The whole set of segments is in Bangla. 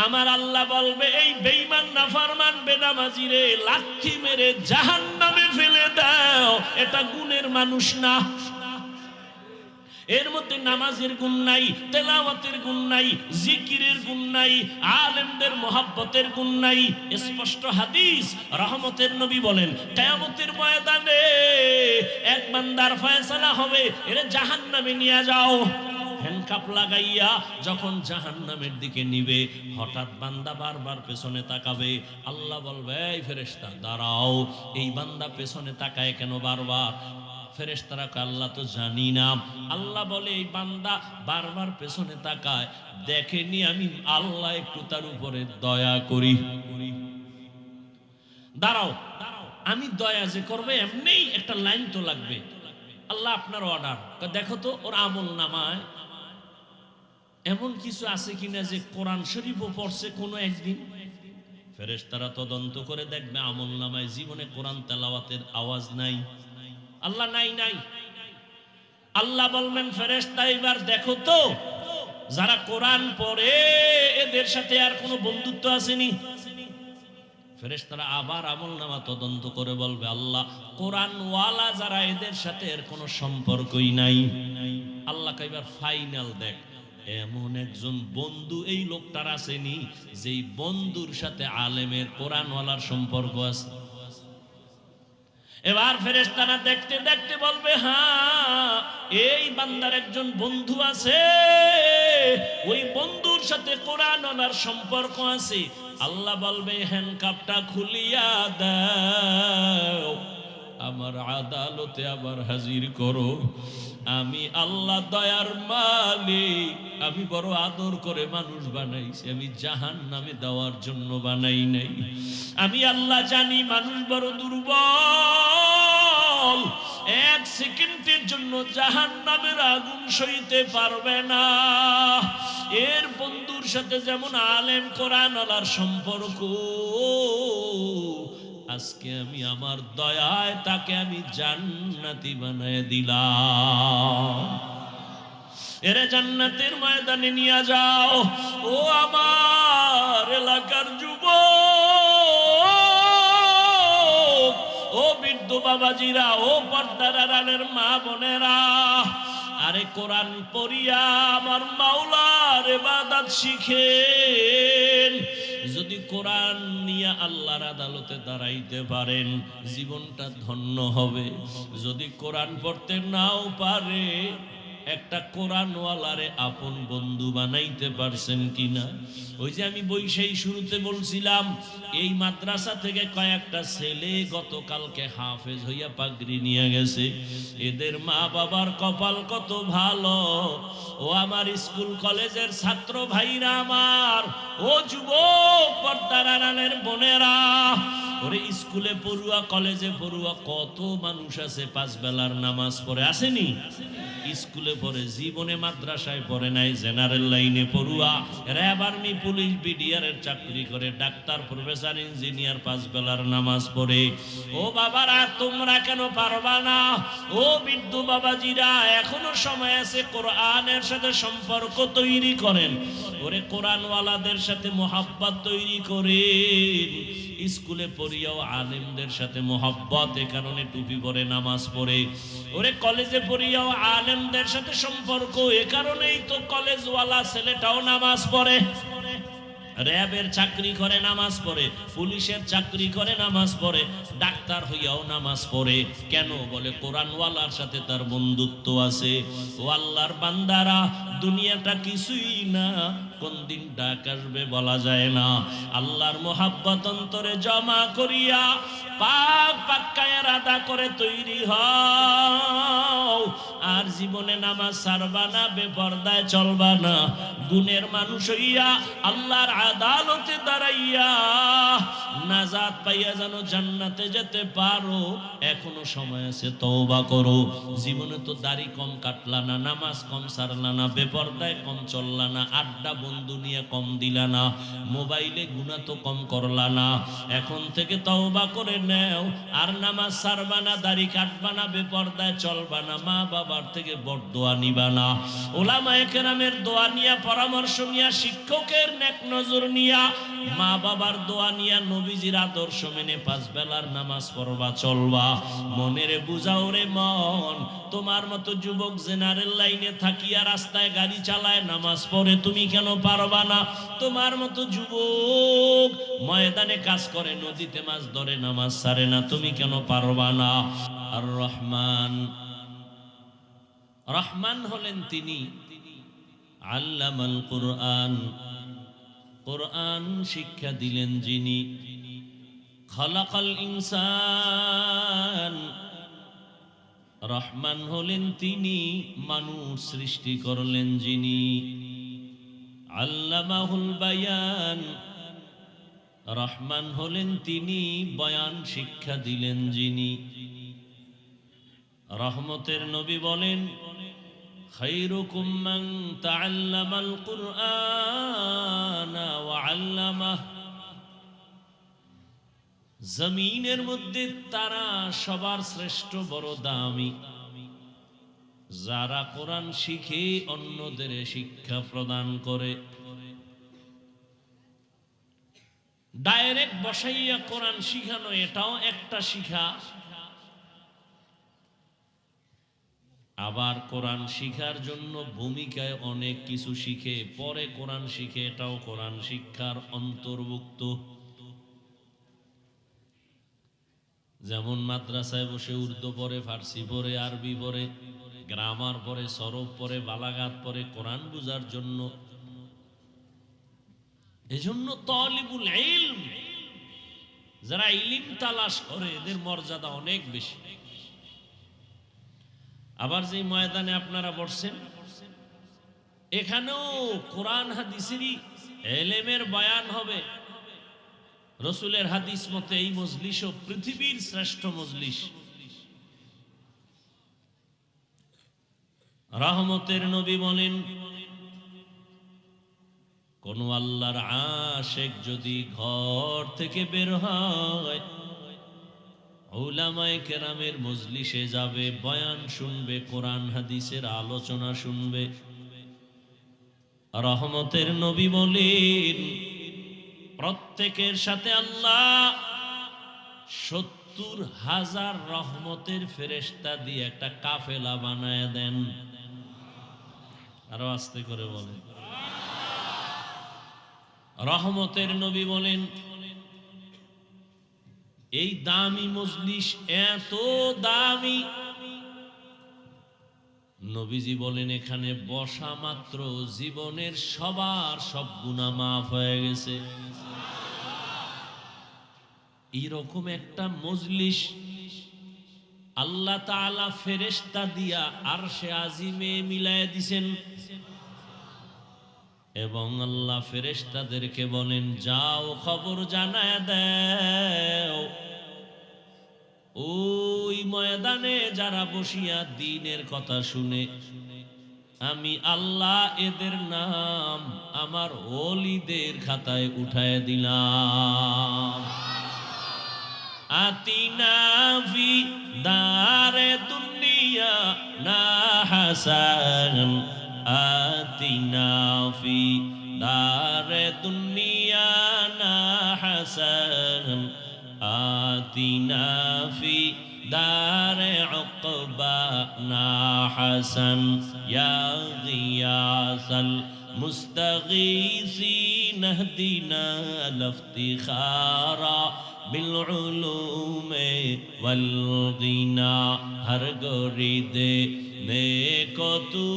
আমার আল্লাহ বলবে এই বেঈমান নাফরমান বেনামাজি রে লাথি মেরে জাহান্নামে ফেলে দাও, এটা গুণের মানুষ না। এর মধ্যে নামাজের গুণ নাই, তেলাওয়াতের গুণ নাই, জিকিরের গুণ নাই, আলেমদের মহব্বতের গুণ নাই। স্পষ্ট হাদিস, রহমতের নবী বলেন কিয়ামতের ময়দানে এক বান্দার ফয়সালা হবে, এর জাহান্নামে নিয়ে যাও। হ্যান্ডকাপ লাগাইয়া যখন জাহান্নামের দিকে নিবে, হঠাৎ বান্দা বারবার পেছনে তাকাবে। আল্লাহ বলবে এই ফেরেশতা দাঁড়াও, এই বান্দা পেছনে তাকায় কেন বারবার? ফেরেশতারা কয় আল্লাহ তো জানি না। আল্লাহ বলে এই বান্দা বারবার পেছনে তাকায়, দেখেনি আমি আল্লাহ একটু তার উপরে দয়া করি। দাঁড়াও, আমি দয়া যে করবে এমনি একটা লাইন তো লাগবে। আল্লাহ আপনার অর্ডার, দেখো তো ওর আমল নামায় এমন কিছু আছে কিনা যে কোরআন শরীফও পড়ছে কোনো একদিন। ফেরেশতারা তদন্ত করে দেখবে আমল নামায় জীবনে কোরআন তেলাওয়াতের আওয়াজ নাই। আল্লাহ নাই নাই। আল্লাহ বলবেন ফেরেশতা এবার দেখো তো যারা কোরআন পড়ে এদের সাথে আর কোনো বন্ধুত্ব আসেনি। ফেরেশতারা আবার আমলনামা তদন্ত করে বলবে আল্লাহ কোরআনওয়ালা যারা এদের সাথে এর কোনো সম্পর্কই নাই। আল্লাহ এবার ফাইনাল দেখ এমন একজন বন্ধু এই লোকটার আসেনি যেই বন্ধুর সাথে আলেমের কোরআনওয়ালার সম্পর্ক আছে। এবার ফেরেশতারা দেখতে দেখতে বলবে হ্যাঁ এই বান্দার একজন বন্ধু আছে, ওই বন্ধুর সাথে কোরআনওয়ালার সম্পর্ক আছে। আল্লাহ বলবে হ্যান্ডকাপটা খুলিয়া দাও, আমার আদালতে আবার হাজির করো। আমি আল্লাহ দয়ার মালিক, আমি বড় আদর করে মানুষ বানাইছি, আমি জাহান্নামে দেওয়ার জন্য বানাই নাই। আমি আল্লাহ জানি মানুষ বড় দুর্বল, এক সেকেন্ডের জন্য জাহান্নামের আগুন সইতে পারবে না। এর বন্ধুর সাথে যেমন আলেম কোরআনওয়ালার সম্পর্ক, আজকে আমি আমার দয়ায় তাকে আমি জান্নাতি বানায় দিলাম। এরে জান্নাতের ময়দানে নিয়ে যাও। ও আমার এলাকার যুবক, ও বৃদ্ধ বাবাজিরা, ও পর্দার আড়ালের মা বোনেরা, আরে কোরআন পড়িয়া আমার মাওলার ইবাদত শিখেন। যদি কোরআন নিয়ে আল্লাহর আদালতে দাঁড়াইতে পারেন জীবনটা ধন্য হবে। যদি কোরআন পড়তে নাও পারে একটা কোরআনওয়ালারে আপন বন্ধু বানাইতে পারছেন কিনা? ওই যে আমি বৈশাখী শুরুতে বলছিলাম এই মাদ্রাসা থেকে কয়েকটা ছেলে গতকালকে হাফেজ হইয়া পাগড়ি নিয়ে গেছে। এদের মা বাবার কপাল কত ভালো। ও আমার স্কুল কলেজের ছাত্র ভাইরা আমার, ও যুবক পর্দার আড়ালের বোনেরা, ওরে স্কুলে পড়ুয়া কলেজে পড়ুয়া কত মানুষ আছে পাঁচ বেলার নামাজ পড়ে আসেনি? স্কুলে পড়ে, জীবনে মাদ্রাসায় পড়ে নাই, জেনারেল লাইনে পড়ুয়া, র্যাব আর্মি পুলিশ বিডিআরের চাকরি করে, ডাক্তার প্রফেসর ইঞ্জিনিয়ার পাঁচ বেলার নামাজ পড়ে। ও বাবারা তোমরা কেন পারবা না? ও বৃদ্ধ বাবাজিরা এখনো সময় আছে, কোরআনের সাথে সম্পর্ক তৈরি করেন। ওরে কোরআনওয়ালাদের সাথে মোহাব্বত তৈরি করেন। স্কুলে পড়িয়াও আলেমদের সাথে মোহাব্বত, এ কারণে টুপি পরে নামাজ পড়ে। ওরে কলেজে পড়িয়াও আলেমদের সাথে সম্পর্ক, এ কারণেই তো কলেজওয়ালা ছেলেটাও নামাজ পড়ে। র্যাবের চাকরি করে নামাজ পড়ে, পুলিশের চাকরি করে নামাজ পড়ে, ডাক্তার হইয়াও নামাজ পড়ে। কেন? বলে কোরআনওয়ালার সাথে তার বন্ধুত্ব আছে। ও আল্লাহর বান্দারা, দুনিয়াটা কিছুই না, কোন দিন ডাক আসবে বলা যায় না। আল্লাহর মোহাব্বত অন্তরে জমা করিয়া পাক পাক্কায়ের আদা করে তৈরি হও। আর জীবনে নামাজ ছাড়বা না, বেপরদায় চলবা না। গুণের মানুষ হইয়া আল্লাহর আদালতে দাঁড়াইয়া নাজাত পাইয়া যেন জান্নাতে যেতে পারো। এখনো সময় আছে, তওবা করো। জীবনে তো দাড়ি কম কাটলা না, নামাজ কম ছাড়লা না, বেপরদায় কম চললা না, আড্ডা বন্ধু নিয়ে কম দিলা না, মোবাইলে গুনাহ তো কম করলা না। এখন থেকে তওবা করে নেও, আর নামাজ ছাড়বা না, দাড়ি কাটবা না, বেপরদায় চলবা না, মা বাবার থেকে বড়দোয়া নিবা না, উলামায়ে কেরামের দোয়া নিয়া, পরামর্শ নিয়া, শিক্ষকের নেক নজর নিয়া, মা বাবার দোয়া নিয়া, নবীজির আদর্শ মেনে 5 বেলার নামাজ পড়বা, চলবা। মনের বুঝাও রে মন, তোমার মতো যুবক জেনারেল লাইনে থাকিয়া রাস্তায় গাড়ি চালায় নামাজ পড়ে, তুমি কেন পারবা না? তোমার মতো যুবক ময়দানে কাজ করে, নদীতে মাছ ধরে, নামাজ ছাড়ে না, তুমি কেন পারবা না? আর রহমান, রহমান হলেন তিনি আল্লামাল কুরআন, কুরআন শিক্ষা দিলেন যিনি, খালাকাল ইনসান, রহমান হলেন তিনি মানুষ সৃষ্টি করলেন যিনি, আল্লামাহুল বায়ান, রহমান হলেন তিনি বয়ান শিক্ষা দিলেন যিনি। রহমতের নবী বলেন, খায়রুকুম মান তাআল্লামাল কুরআনা ওয়া আল্লামাহ, জমিনের মধ্যে তারা সবার শ্রেষ্ঠ, বড় দামি যারা কোরআন শিখে অন্যদের শিক্ষা প্রদান করে। ডাইরেক্ট বসাইয়া কোরআন শিখানো, এটাও একটা শিখা। আবার কোরআন শিখার জন্য ভূমিকায় অনেক কিছু শিখে, পরে কোরআন শিখে, এটাও কোরআন শিক্ষার অন্তর্ভুক্ত। যেমন মাদ্রাসায় বসে উর্দু পড়ে, ফার্সি পড়ে, আরবি পড়ে, গ্রামার পড়ে, সরফ পড়ে, বালাগাত পড়ে, কোরআন বুঝার জন্য। এজন্য তালিবুল ইলম, যারা ইলম তালাশ করে, এদের মর্যাদা অনেক বেশি। আবার যে ময়দানে আপনারা বসছেন, এখানেও কোরআন হাদিসেরই ইলমের বয়ান হবে। রসুলের হাদিস মতে এই মজলিসও পৃথিবীর শ্রেষ্ঠ মজলিস। রহমতের নবী বলেন, কোন আল্লাহর আশিক যদি ঘর থেকে বের হয়, উলামায়ে কেরামের মজলিসে যাবে, বয়ান শুনবে, কোরআন হাদিসের আলোচনা শুনবে। রহমতের নবী বলেন, প্রত্যেকের সাথে আল্লাহ 70,000 রহমতের ফেরেশতা দিয়ে একটা কাফেলা বানায় দেন। আরো আস্তে করে বলেন। রহমতের নবী বলেন, এই দামি মজলিস এত দামি, নবীজি বলেন এখানে বসা মাত্র জীবনের সবার সব গুনাহ মাফ হয়ে গেছে। এইরকম একটা মজলিস আল্লাহ তাআলা ফেরেশতা দিয়া আরশে আজিমে মিলায় দিছেন, এবং আল্লাহ ফেরেশতাদেরকে বলেন, যাও খবর জানায় দাও, ওই ময়দানে যারা বসিয়া দ্বীনের কথা শুনে, আমি আল্লাহ এদের নাম আমার ওলিদের খাতায় উঠায় দিলাম। আতিনা ফি দারে দুনিয়া না হাসান, আতিনা ফি দারে দুনিয়া না হাসান, আতিনা ফি দারে উকবা না হাসান, ইয়া গিয়াসাল মুস্তাগীসিন ইহদিনা লিফতিখারা বিল উলুমে ওয়াল গিনা, হর গরিদে নেকো তু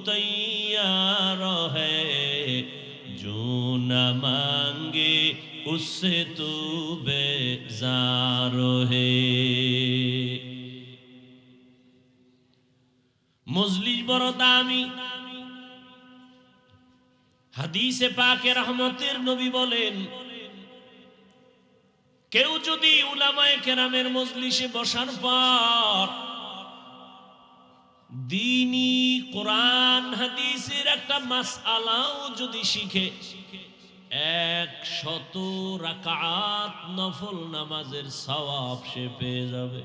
তৈয়ার হ্যায়, जो न मांगे उससे तू बेजार है। মজলিস বড় দামি। হাদিসে পাকে রহমতের নবী বলেন, কেউ যদি উলামায়ে কেরামের মজলিসে বসার পর দ্বীনি কোরআন হাদিসের একটা মাসআলাও যদি শিখে 100 রাকাত নফল নামাজের সওয়াব সে পেয়ে যাবে।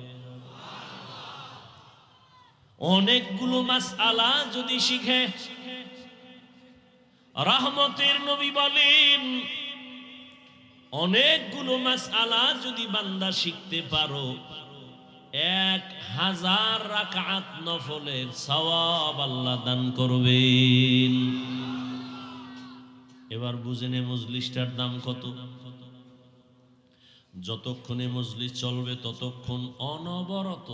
অনেকগুলো মাসআলা যদি শিখে, রহমতের নবী বলেন অনেকগুলো মাসআলা যদি বান্দা শিখতে পারো 1000 রাকাত নফলের সওয়াব আল্লাহ দান করবেন। এবার বুঝেন মজলিসটার দাম কত। যতক্ষণে মজলিস চলবে ততক্ষণ অনবরত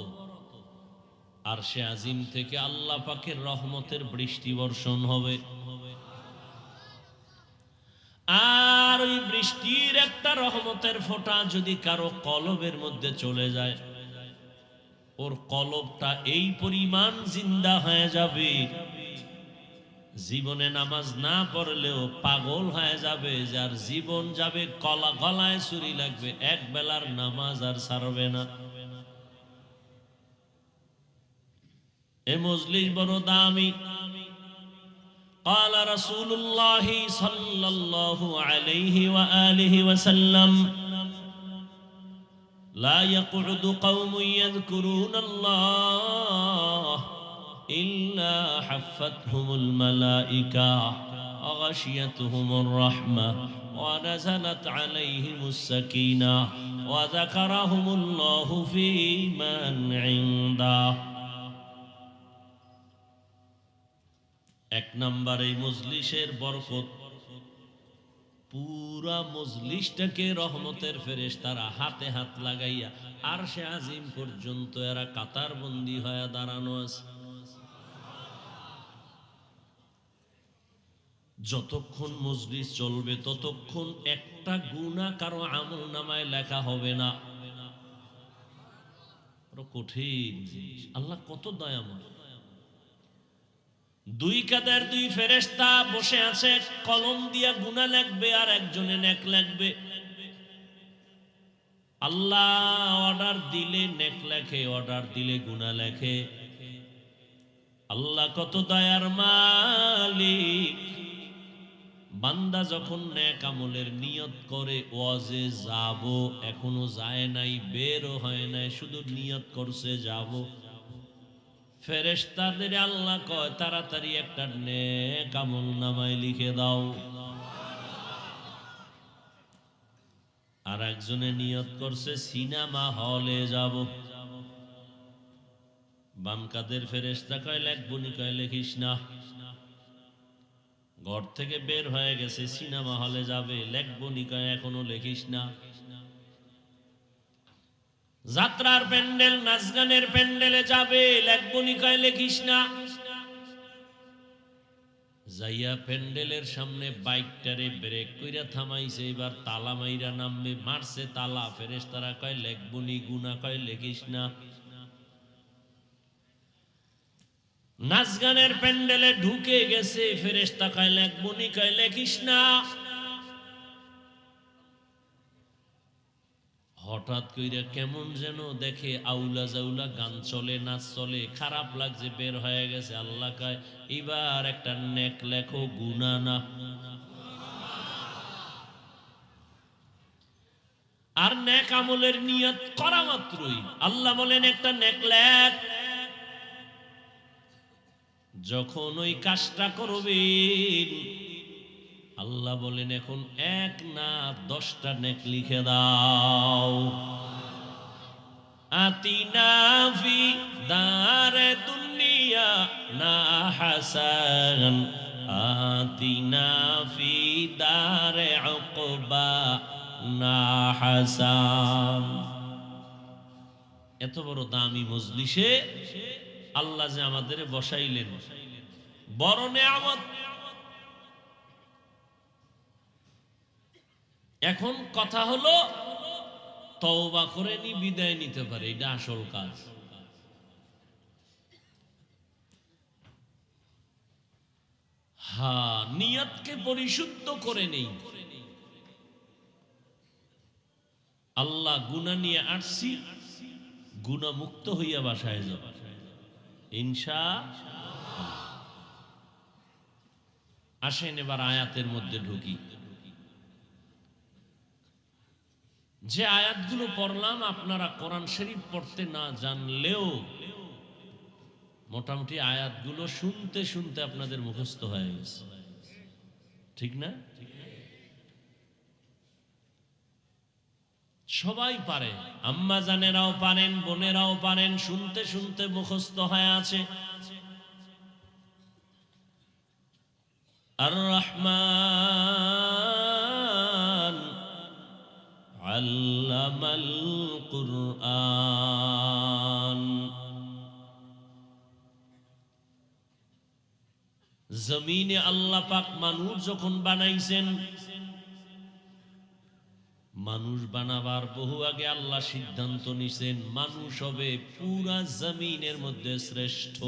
আরশে আজিম থেকে আল্লাহ পাকের রহমতের বৃষ্টি বর্ষণ হবে। আর ওই বৃষ্টির একটা রহমতের ফোঁটা যদি কারো কলবের মধ্যে চলে যায়, ওর কলবটা এই পরিমাণ জিন্দা হয়ে যাবে, জীবনে নামাজ না পড়লেও পাগল হয়ে যাবে, যার জীবন যাবে গলায় ছুরি লাগবে, এক বেলার নামাজ আর ছাড়বে না। এ মজলিস বড় দামি। قال رسول الله صلى الله عليه وآله وسلم لا يقعد قوم يذكرون الله إلا حفتهم الملائكة وغشيتهم الرحمة ونزلت عليهم السكينة وذكرهم الله في من عنده। এক নম্বর এই মজলিসের বরকত, পুরা মজলিসটাকে রহমতের ফেরেশতারা হাতে হাত লাগাইয়া আরশে আজিম পর্যন্ত এরা কাতারবন্দি হয়ে দাঁড়ানো আছে। যতক্ষণ মজলিস চলবে ততক্ষণ একটা গুনাহ কারো আমল নামায় লেখা হবে না। কঠিন জিনিস, আল্লাহ কত দয়াময়। দুই কাঁধের দুই ফেরেশতা বসে আছে, কলম দিয়া গুনাহ লিখবে আর একজনে নেক লিখবে। আল্লাহ অর্ডার দিলে নেক লেখে, অর্ডার দিলে গুনাহ লেখে। আল্লাহ কত দয়ার মালিক। বান্দা যখন নেক আমলের নিয়ত করে ওয়াজে যাব, এখনো যায় নাই, বেরও হয় নাই, শুধু নিয়ত করছে যাব, ফেরেশতাদের আল্লাহ কয় তাড়াতাড়ি একটা নেক আমল নামায় লিখে দাও। আর একজনে নিয়ত করছে সিনেমা হলে যাব, বাম কাদের ফেরেশতা কয় লেখবনি, কয় লেখিস না। ঘর থেকে বের হয়ে গেছে, সিনেমা হলে যাবে, লেখবনি, কয় এখনো লেখিস না। যাত্রার প্যান্ডেল, নাচ গানের প্যান্ডেলে যাবে, লেখবনি, কয় লেখিস না। যাইয়া প্যান্ডেলের সামনে বাইকটারে ব্রেক কইরা থামাইছে, এবার তালা মাইরা নামবে, মারছে তালা, ফেরেশতারা কয় লেখবনি, গুনাহ, কয় লেখিস না। নাচ গানের প্যান্ডেলে ঢুকে গেছে, ফেরেশতা কয় লেখবনি, কয় লেখিস না। হঠাৎ কইরা কেমন যেন দেখে আউলা জাউলা গান চলে, নাচ চলে, খারাপ লাগছে, বের হয়ে গেছে। আল্লাহ কয় এবার একটা নেক লেখো, গুনাহ না। আর নেক আমলের নিয়ত করা মাত্রই আল্লাহ বলেন একটা নেক লেখ। যখন ওই কাজটা করবেন আল্লাহ বলেন এখন এক না 10টা নেক লিখে দাও। আতিনা ফি দারে দুনিয়া না হাসান, আতিনা ফি দারে উকবা না হাসান। এত বড় দামি মজলিসে আল্লাহ যে আমাদের বসাইলেন, বড় নেয়ামত। এখন কথা হলো তওবা করে নি বিদায় নিতে পারে, এটা আসল কাজ। হ্যাঁ, নিয়তকে পরিশুদ্ধ করে নেই। আল্লাহ গুনাহ নিয়ে আসছি, গুনাহ মুক্ত হইয়া বাসায় যাব। ইনশাআল্লাহ। আসেন এবার আয়াতের মধ্যে ঢুকি। যে আয়াতগুলো পড়লাম আপনারা কোরআন শরীফ পড়তে না জানলেও মোটামুটি আয়াতগুলো শুনতে শুনতে আপনাদের মুখস্থ হয়ে গেছে, ঠিক না? সবাই পারে, আম্মা জানেরাও পারেন, বোনেরাও পারেন, শুনতে শুনতে মুখস্থ হয়ে আছে। আর রহমান আল্লামাল কুরআন। জমিনে আল্লাহ পাক মানুষ যখন বানাইছেন, মানুষ বানাবার বহু আগে আল্লাহ সিদ্ধান্ত নিছেন মানুষ হবে পুরা জমিনের মধ্যে শ্রেষ্ঠ।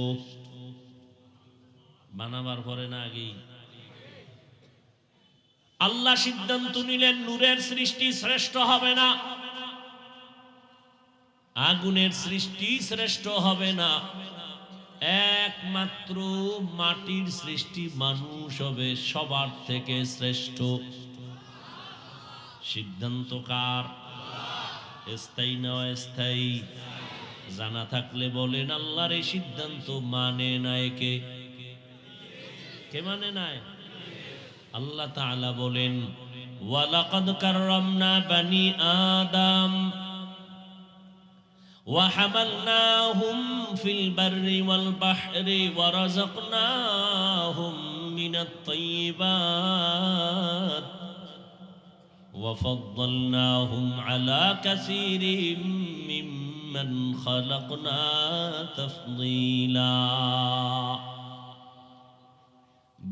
বানাবার পরে না আগেই আল্লাহ সিদ্ধান্ত নিলেন নূরের সৃষ্টি শ্রেষ্ঠ হবে না, আগুনের সৃষ্টি শ্রেষ্ঠ হবে না, একমাত্র মাটির সৃষ্টি মানুষ হবে সবার থেকে শ্রেষ্ঠ। সিদ্ধান্ত কার? স্থায়ী না অস্থায়ী? জানা থাকলে বলেন আল্লাহর এই সিদ্ধান্ত মানে না একে? কে মানে নাই? আল্লাহ তাআলা বলেন ওয়ালাকাদ কাররামনা বানি আদম ওয়া হামালনাহুম ফিল বাররি ওয়াল বাহরি ওয়া রাযাকনাহুম মিনাত তাইয়্যিবাত ওয়া ফাদ্দালনাহুম আলা কাসীরিম মিম্মান খালাকনা তাফদীলা।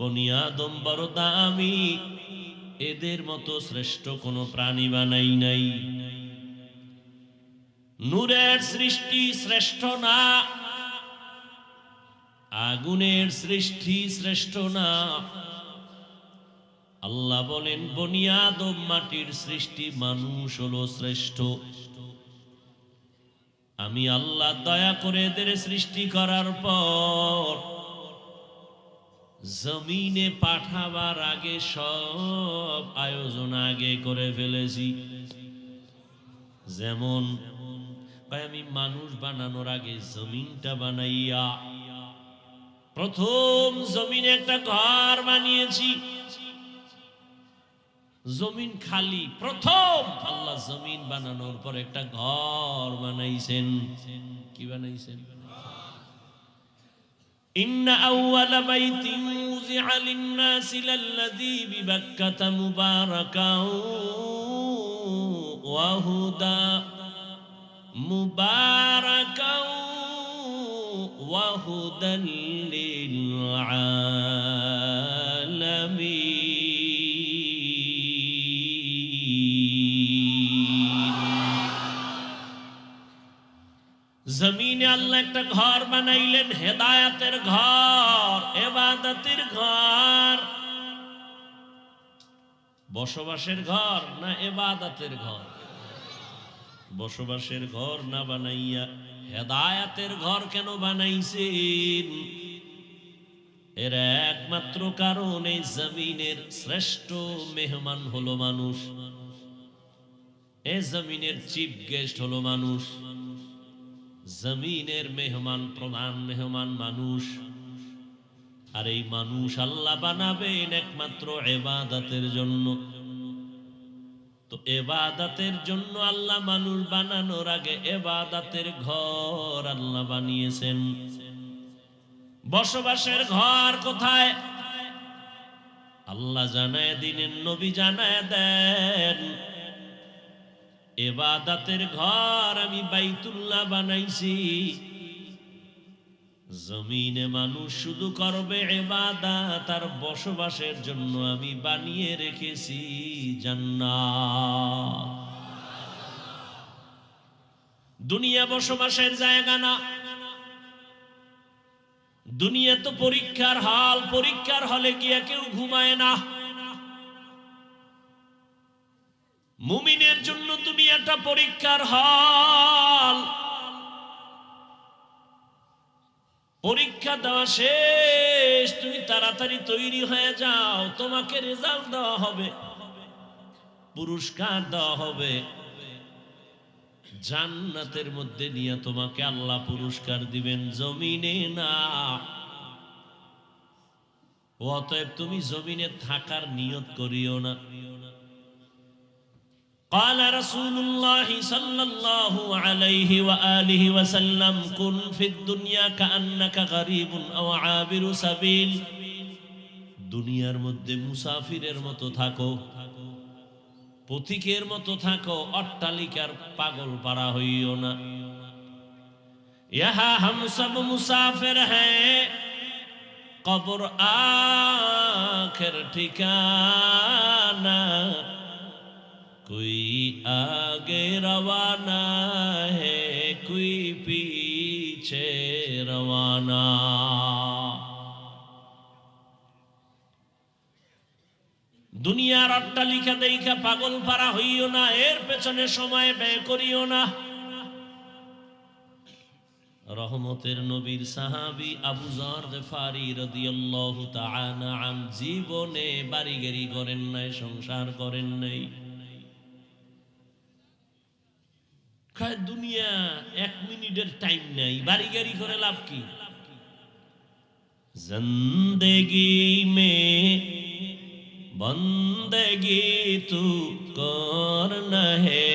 বনি আদম বড় দামি, এদের মতো শ্রেষ্ঠ কোনো প্রাণী বানাই নাই। নূরের সৃষ্টি শ্রেষ্ঠ না, আগুনের সৃষ্টি শ্রেষ্ঠ না। আল্লাহ বলেন বনি আদম মাটির সৃষ্টি, মানুষ হলো শ্রেষ্ঠ। আমি আল্লাহ দয়া করে এদের সৃষ্টি করার পর জমিনে পাঠাবার আগে সব আয়োজন আগে করে ফেলেছি। যেমন আমি মানুষ বানানোর আগে জমিনটা বানাইয়া প্রথম জমিনে একটা ঘর বানিয়েছি। জমিন খালি, প্রথম আল্লাহ জমিন বানানোর পর একটা ঘর বানাইছেন। কি বানাইছেন? ইন্না আউওয়ালা বাইতিন উযিআ লিন-নাসি লাল্লাযী বিবাক্কাতা মুবারাকাও ওয়া হুদা মুবারাকাও ওয়া হুদাল লিল আলামিন। জমিনে আল্লাহ একটা ঘর বানাইলেন, হেদায়েতের ঘর, ইবাদতের ঘর। বসবাসের ঘর না ইবাদতের ঘর? বসবাসের ঘর না বানাইয়া হেদায়েতের ঘর কেন বানাইছেন? এর একমাত্র কারণ এই জমিনের শ্রেষ্ঠ মেহমান হলো মানুষ, এই জমিনের চিফ গেস্ট হলো মানুষ, জমিনের মেহমান, প্রধান মেহমান মানুষ। আর এই মানুষ আল্লাহ বানাবেন একমাত্র ইবাদতের জন্য। তো ইবাদতের জন্য আল্লাহ মানুষ বানানোর আগে ইবাদতের ঘর আল্লাহ বানিয়েছেন। বসবাসের ঘর কোথায়? আল্লাহ জানায় দিলেন, নবী জানায় দেন, ইবাদতের ঘর আমি বাইতুল্লাহ বানাইছি। জমিনে মানুষ শুধু করবে ইবাদত, আর বসবাসের জন্য আমি বানিয়ে রেখেছি জান্নাত। দুনিয়া বসবাসের জায়গা না, দুনিয়া তো পরীক্ষার হল। পরীক্ষার হলে গিয়ে কেউ ঘুমায় না। মুমিনের জন্য দুনিয়াটা পরীক্ষার হল। দেওয়া শেষ, তুমি তাড়াতাড়ি তৈরি হয়ে যাও, তোমাকে রেজাল্ট দেওয়া হবে, পুরস্কার দেওয়া হবে, জান্নাতের মধ্যে নিয়ে তোমাকে আল্লাহ পুরস্কার দিবেন, জমিনে না। অতএব তুমি জমিনে থাকার নিয়ত করিও না। قال رسول الله صلى الله عليه وآله وسلم كن في الدنيا كأنك غريب أو عابر سبيل। দুনিয়ার মধ্যে মুসাফিরের মতো থাকো, পথিকের মতো থাকো, অট্টালিকার পাগল পারা হইও না। ইহা হাম সব মুসাফির হ্যাঁ, কবর আখের ঠিকানা, कोई आगे रवाना है कोई पीछे रवाना। দুনিয়ার অট্টালিকা দেখা পাগল পারা হইও না, এর পেছনে সময় ব্যয় করিও না। রহমতের নবীর সাহাবী আবু যর গফারি রাদিয়াল্লাহু তাআলা আন জীবনে বাড়ি গাড়ি করেন নাই, সংসার করেন নাই। দুনিয়া এক মিনিটের টাইম নাই, বাড়ি গাড়ি করে লাভ কি? জিন্দেগি মে বন্দেগি তু করনা হে,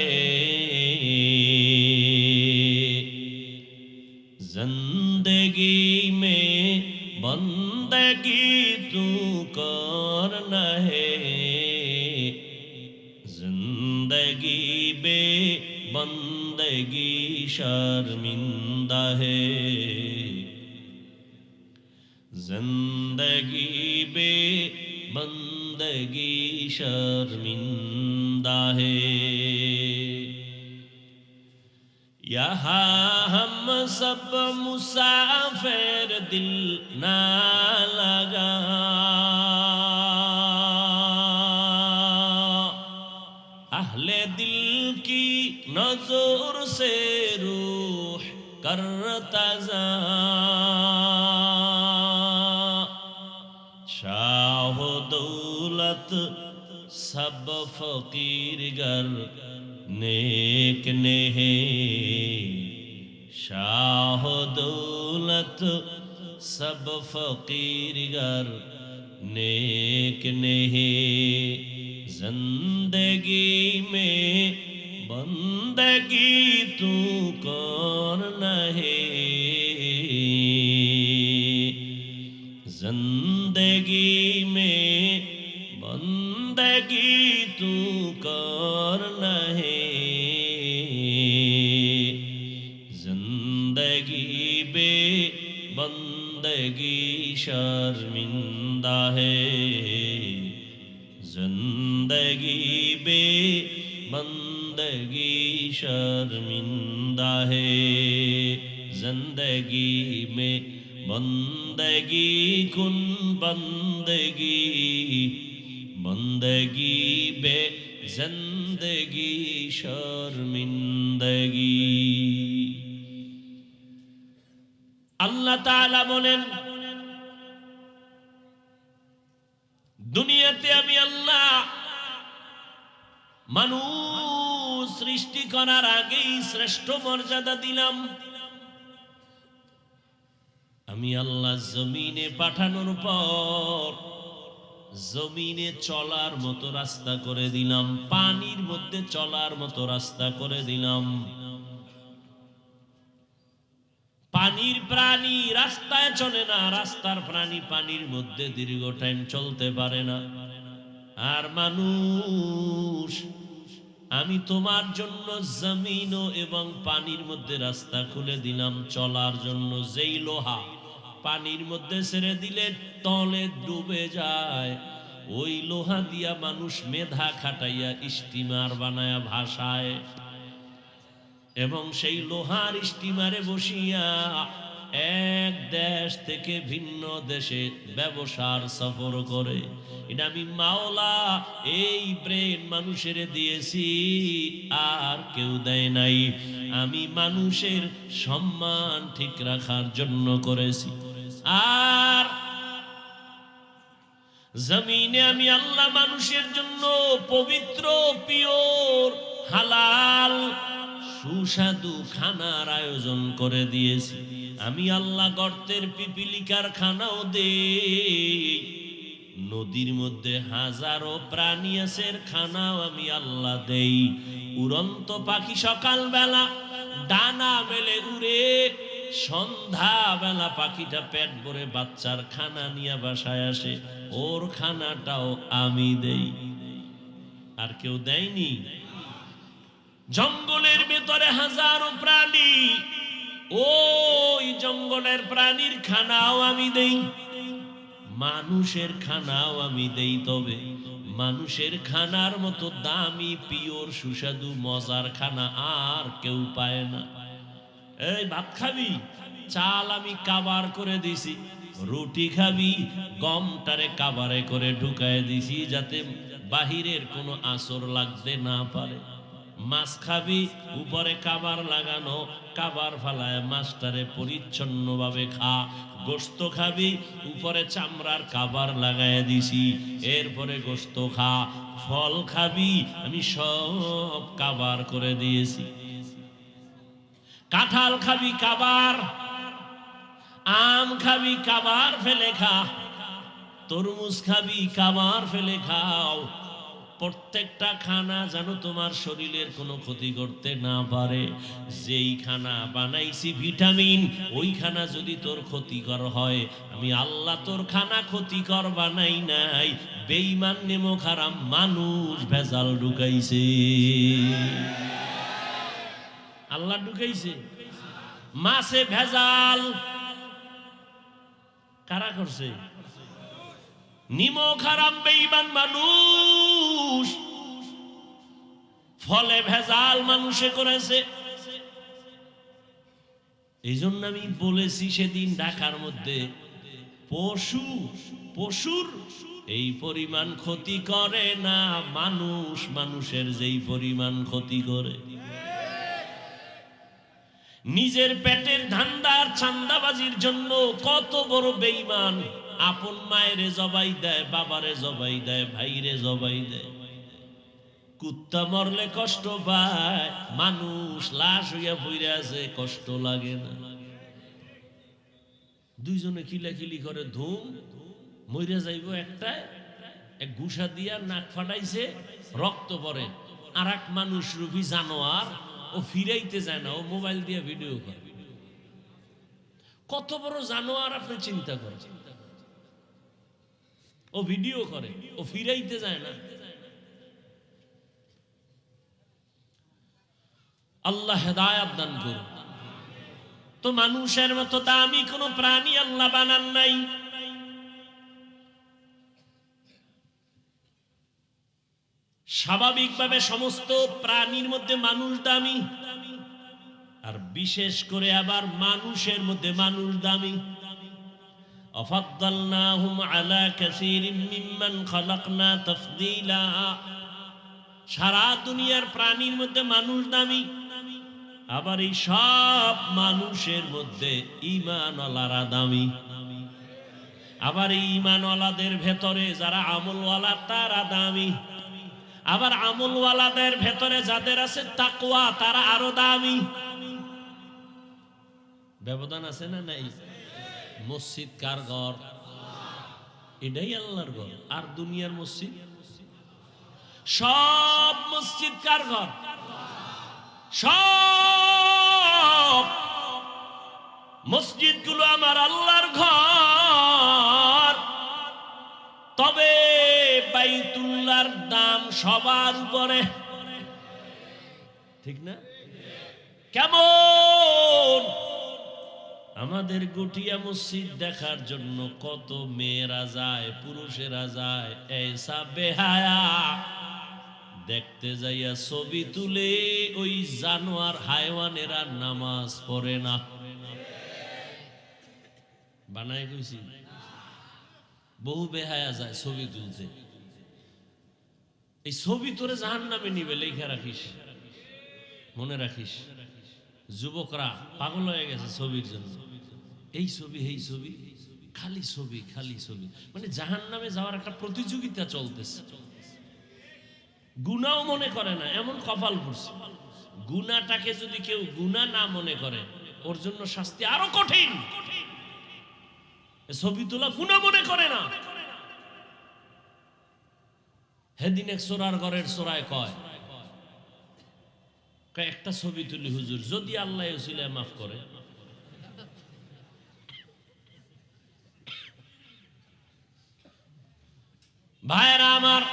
জিন্দেগি মে বন্দেগি তু করনা হে, জিন্দেগি বে बंदगी शर्मिंदा है, जिंदगी बे बंदगी शर्मिंदा है। यहाँ हम सब मुसाफिर दिल ना लगा, अहले दिल की नजर से रूह करता जा, शाह दौलत सब फकीर गर नेक ने है, शाह दौलत सब फकीर गर नेक ने है, जिंदगी में बंदगी तू करना है, जिंदगी में बंदगी तू करना है, जिंदगी बे बंदगी शर्मिंदा है, जिंदगी बे बंदगी शर्मिंदा है, जिंदगी में बंदगी कुन बंदगी, बंदगी बे जिंदगी शर्मिंदगी। अल्लाह ताआला बोलेन, দুনিয়াতে আমি আল্লাহ মানুষ সৃষ্টি করার আগেই শ্রেষ্ঠ মর্যাদা দিলাম। আমি আল্লাহ জমিনে পাঠানোর পর জমিনে চলার মতো রাস্তা করে দিলাম, পানির মধ্যে চলার মতো রাস্তা করে দিলাম। পানির প্রাণী রাস্তায় চলে না, রাস্তার প্রাণী পানির মধ্যে দীর্ঘ টাইম চলতে পারে না। আর মানুষ, আমি তোমার জন্য জমিন এবং পানির মধ্যে রাস্তা খুলে দিলাম চলার জন্য। যেই লোহা পানির মধ্যে ছেড়ে দিলে তলে ডুবে যায়, ওই লোহা দিয়া মানুষ মেধা খাটাইয়া স্টিমার বানায়া ভাসায়, এবং সেই লোহার স্টিমারে বসিয়া এক দেশ থেকে ভিন্ন দেশে ব্যবসার সফর করে। এটা আমি মাওলা এই ব্রেন মানুষের দিয়েছি, আর কেউ দেয় নাই। আমি মানুষের সম্মান ঠিক রাখার জন্য করেছি। আর জমিনে আমি আল্লাহ মানুষের জন্য পবিত্র পিওর হালাল সুস্বাদু খানার আয়োজন করে দিয়েছি। আমি আল্লাহ গর্তের পিপিলিকার খানাও দেই, নদীর মধ্যে হাজারো প্রাণী আছে খানাও আমি আল্লাহ দেই। উড়ন্ত পাখি সকালবেলা ডানা মেলে উড়ে, সন্ধ্যা বেলা পাখিটা পেট ভরে বাচ্চার খানা নিয়ে বাসায় আসে, ওর খানাটাও আমি দেই। আর কেউ দেয়নি? জঙ্গলের ভেতরে হাজারো প্রাণী, ওই জঙ্গলের প্রাণীর খানাও আমি দেই, মানুষের খানাও আমি দেই। তবে মানুষের খানার মতো দামি পিওর সুস্বাদু মজার খানা আর কেউ পায় না। এই ভাত খাবি, চাল আমি কাবার করে দিছি। রুটি খাবি, গমটারে কাবারে করে ঢুকায় দিছি যাতে বাহিরের কোনো আসর লাগতে না পারে। মাছ খাবি, উপরে কাবার লাগানো, কাবার ফালায় মাছটারে পরিচ্ছন্নভাবে খা। গোস্ত খাবি, উপরে চামড়ার কাবার লাগায় দিছি, এরপরে গোস্ত খা। ফল খাবি, আমি সব কাবার করে দিয়েছি। কাঁঠাল খাবি কাবার, আম খাবি কাবার ফেলে খা, তরমুজ খাবি কাবার ফেলে খাও। প্রত্যেকটা খানা যেন তোমার শরীরের কোনো ক্ষতি করতে না পারে। যেই খানা বানাইছি ভিটামিন, ওই খানা যদি তোর ক্ষতিকর হয়, আমি আল্লাহ তোর খানা ক্ষতিকর বানাই নাই। বেঈমান নেমো খারাম মানুষ ভেজাল ঢুকাইছে, আল্লাহ ঢুকাইছে। মাছে ভেজাল কারা করছে? নিমো খারাম বেঈমান মানুষ। ফলে ভেজাল মানুষে করেছে। এই জন্য আমি বলেছি সেদিন ঢাকার মধ্যে, পশুর এই পরিমাণ ক্ষতি করে না মানুষ মানুষের যেই পরিমাণ ক্ষতি করে। নিজের পেটের ধান্দার চান্দাবাজির জন্য কত বড় বেঈমান আপন মায়েরে জবাই দেয়, বাবারে জবাই দেয়, ভাইরে জবাই দেয়। কুত্তা মরলে কষ্ট পায়, মানুষ লাশ হইয়া পইরা আছে, কষ্ট লাগে না। দুইজনে খিলাখিলি করে, ধুম মইরা যাইব একটা, এক ঘুষা দিয়া নাক ফাটাইছে, রক্ত পড়ে। আর এক মানুষ রূপী জানোয়ার, ও ফিরাইতে যায় না, ও মোবাইল দিয়ে ভিডিও করে। কত বড় জানোয়ার আপনি চিন্তা করেন। ও ভিডিও করে, ও ফিরাইতে যায় না। আল্লাহ হেদায়েত দান করুন। তো মানুষের মতো দামি কোনো প্রাণী আল্লাহ বানান নাই। স্বাভাবিকভাবে সমস্ত প্রাণীর মধ্যে মানুষ দামি, আর বিশেষ করে আবার মানুষের মধ্যে মানুষ দামি। আফাদ্দালনাহুম আলা কাসীরিম মিম্মান খালাকনা তাফদীলা। সারা দুনিয়ার প্রাণীর মধ্যে মানুষ দামি, আবার এই সব মানুষের মধ্যে ঈমানওয়ালারা দামি। আবার এই ঈমানওয়ালাদের ভেতরে যারা আমলওয়ালা তারা দামি। আবার আমলওয়ালাদের ভেতরে যাদের আছে তাকওয়া তারা আরো দামি। ব্যবধান আছে না নাই? মসজিদ কার ঘর? এটাই আল্লাহর ঘর। আর দুনিয়ার মসজিদ, সব মসজিদ কার ঘর? সব মসজিদগুলো আমার আল্লাহর ঘর। তবে বাইতুল্লাহর দাম সবার উপরে, ঠিক না? কেমন? আমাদের গটিয়া মসজিদ দেখার জন্য কত মেয়েরা যায়, পুরুষেরা যায়। এইসা বেহায়া দেখতে যাইয়া ছবি তুলে ওই জানোয়ার হায়ওয়ানেরা নামাজ পড়ে না। বানায় কইছি, বহু বেহায়া যায় ছবি তুলতে। এই ছবি তোরে জাহান্নামে নিবে, লেখা রাখিস, মনে রাখিস। যুবকরা পাগল হয়ে গেছে ছবির জন্য। এই ছবি, এই ছবি, খালি ছবি খালি ছবি, মানে জাহান্নামে যাওয়ার একটা প্রতিযোগিতা চলতেছে। গুনাও মনে করে না, এমন কপাল পড়ছে। গুনাটাকে যদি কেউ গুনাহ না মনে করে, ওর জন্য শাস্তি আরো কঠিন। ছবি তোলা গুনাহ মনে করে না। হেদিন এক চোরার ঘরের চোরায় কয় একটা ছবি তুলি হুজুর, যদি আল্লাহ উসিলায় মাফ করে। ভাইরা আমার,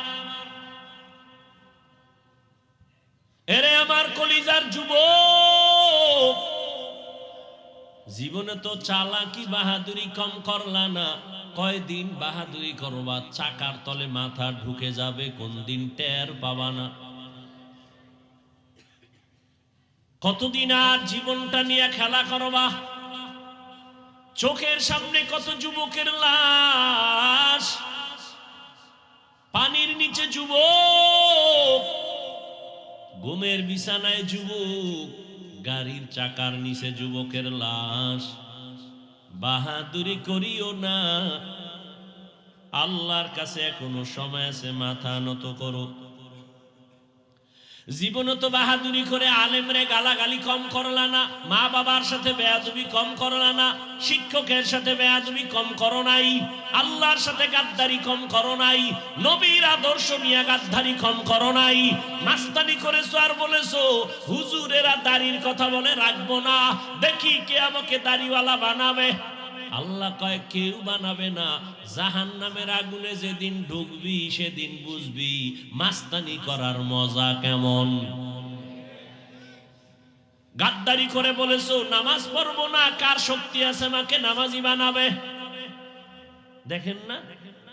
এরে আমার কলিজার যুবক, জীবনে তো চালাকি বাহাদুরি কম করলা না। কয়দিন বাহাদুরি করবা, চাকার তলে মাথা ঢুকে যাবে, কোন দিন টের পাবা না। কতদিন আর জীবনটা নিয়ে খেলা করবা? চোখের সামনে কত যুবকের লাশ, পানির নিচে যুবক, ঘুমের বিছানায় যুবক, গাড়ির চাকার নিচে যুবকের লাশ। বাহাদুরি করিও না, আল্লাহর কাছে এখনো সময় আছে, মাথা নত করো। জীবনে তো বাহাদুরি করে আলেমরে গালাগালি কম করলা না, মা বাবার সাথে বেয়াদবি কম করলা না, শিক্ষকের সাথে বেয়াদবি কম করো নাই, আল্লাহর সাথে গাদ্দারি কম করো নাই, নবীর আদর্শ নিয়ে গাদ্দারি কম করো নাই। মাস্তানি করেছো আর বলেছো হুজুরেরা দাড়ির কথা বলে রাখবো না, দেখি কে আমাকে দাড়িওয়ালা বানাবে। আল্লাহ কয় কেউ বানাবে না। জাহান্নামের আগুনে যেদিন ঢুকবি সেদিন বুঝবি মাস্তানি করার মজা কেমন। গাদ্দারি করে বলেছো নামাজ পড়বো না, কার শক্তি আছে আমাকে নামাজি বানাবে? দেখেন না,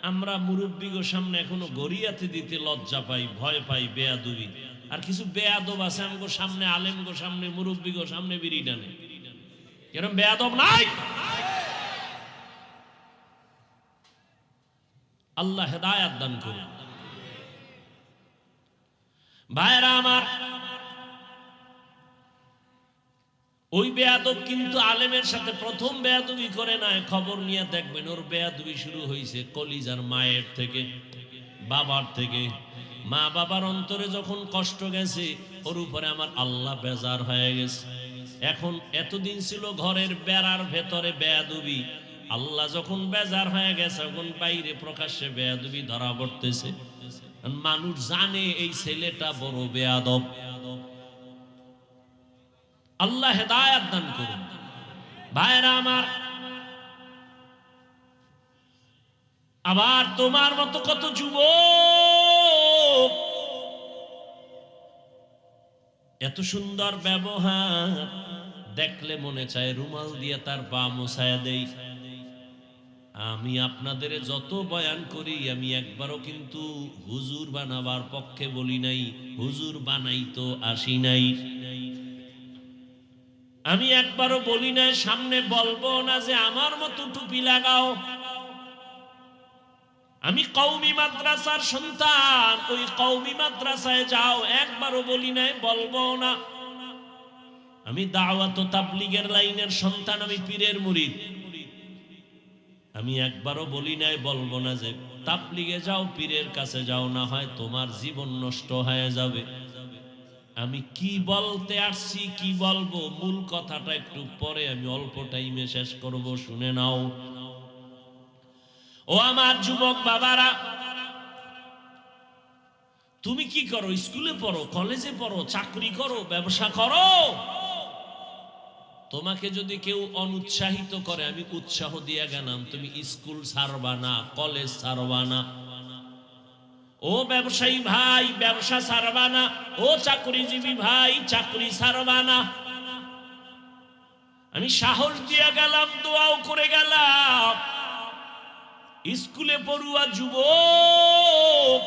আমরা মুরব্বিগো সামনে এখনো গড়িয়াতে দিতে লজ্জা পাই, ভয় পাই, বেয়াদবি। আর কিছু বেয়াদব আছে আমগো সামনে, আলেমগো সামনে, মুরব্বিগো সামনে বিড়ি টানে। এরকম বেয়াদব নাই? আল্লাহ হেদায়াত দান করুন। ভাইরা আমার, ওই বেয়াদব কিন্তু আলেমের সাথে প্রথম বেয়াদবি করে না, খবর নিয়ে দেখবেন ওর বেয়াদবি শুরু হয়েছে কলিজার মায়ের থেকে, বাবার থেকে। মা বাবার অন্তরে যখন কষ্ট গেছে, ওর উপরে আমার আল্লাহ বেজার হয়ে গেছে। এখন এতদিন ছিল ঘরের বেড়ার ভেতরে বেয়াদবি, আল্লাহ যখন বেজার হয়ে গেছে, এখন বাইরে প্রকাশ্যে বেয়াদবি ধরা পড়তেছে। মানুষ জানে এই ছেলেটা বড় বেয়াদব। আল্লাহ হেদায়াত দান করুন। ভাইরা আমার, আবার তোমার মতো কত যুবক এত সুন্দর ব্যবহার দেখলে মনে চায় রুমাল দিয়ে তার পা মুছায়া দেই। আমি আপনাদের যত বয়ান করি, আমি একবারও কিন্তু হুজুর বানাবার পক্ষে বলি নাই, হুজুর বানাই তো আসি নাই। আমি একবারও বলি নাই, সামনে বলবো না যে আমার মতো টুপি লাগাও। আমি কওমি মাদ্রাসার সন্তান, ওই কওমি মাদ্রাসায় যাও, একবারও বলি নাই, বলবো না। আমি দাওয়াত ও তাবলীগের লাইনের সন্তান, আমি পীরের মুরিদ। আমি একবারও বলি নাই, বলবো না যে তাবলীগে যাও, পীরের কাছে যাও, না হয় তোমার জীবন নষ্ট হয়ে যাবে। আমি কি বলতে আসছি, কি বলবো, মূল কথাটা একটু পরে আমি অল্প টাইমে শেষ করব, শুনে নাও। ও আমার যুবক বাবারা, তুমি কি করো? স্কুলে পড়ো, কলেজে পড়ো, চাকরি করো, ব্যবসা করো। তোমাকে যদি কেউ অনুৎসাহিত করে, আমি উৎসাহ দিয়ে গেলাম, তুমি স্কুল ছাড়বা না, কলেজ ছাড়বা না। ও ব্যবসায়ী ভাই, ব্যবসা ছাড়বা না। ও চাকরিজীবী ভাই, চাকরি ছাড়বা না। আমি সাহস দিয়ে গেলাম, দোয়াও করে গেলাম। স্কুলে পড়ুয়া যুবক,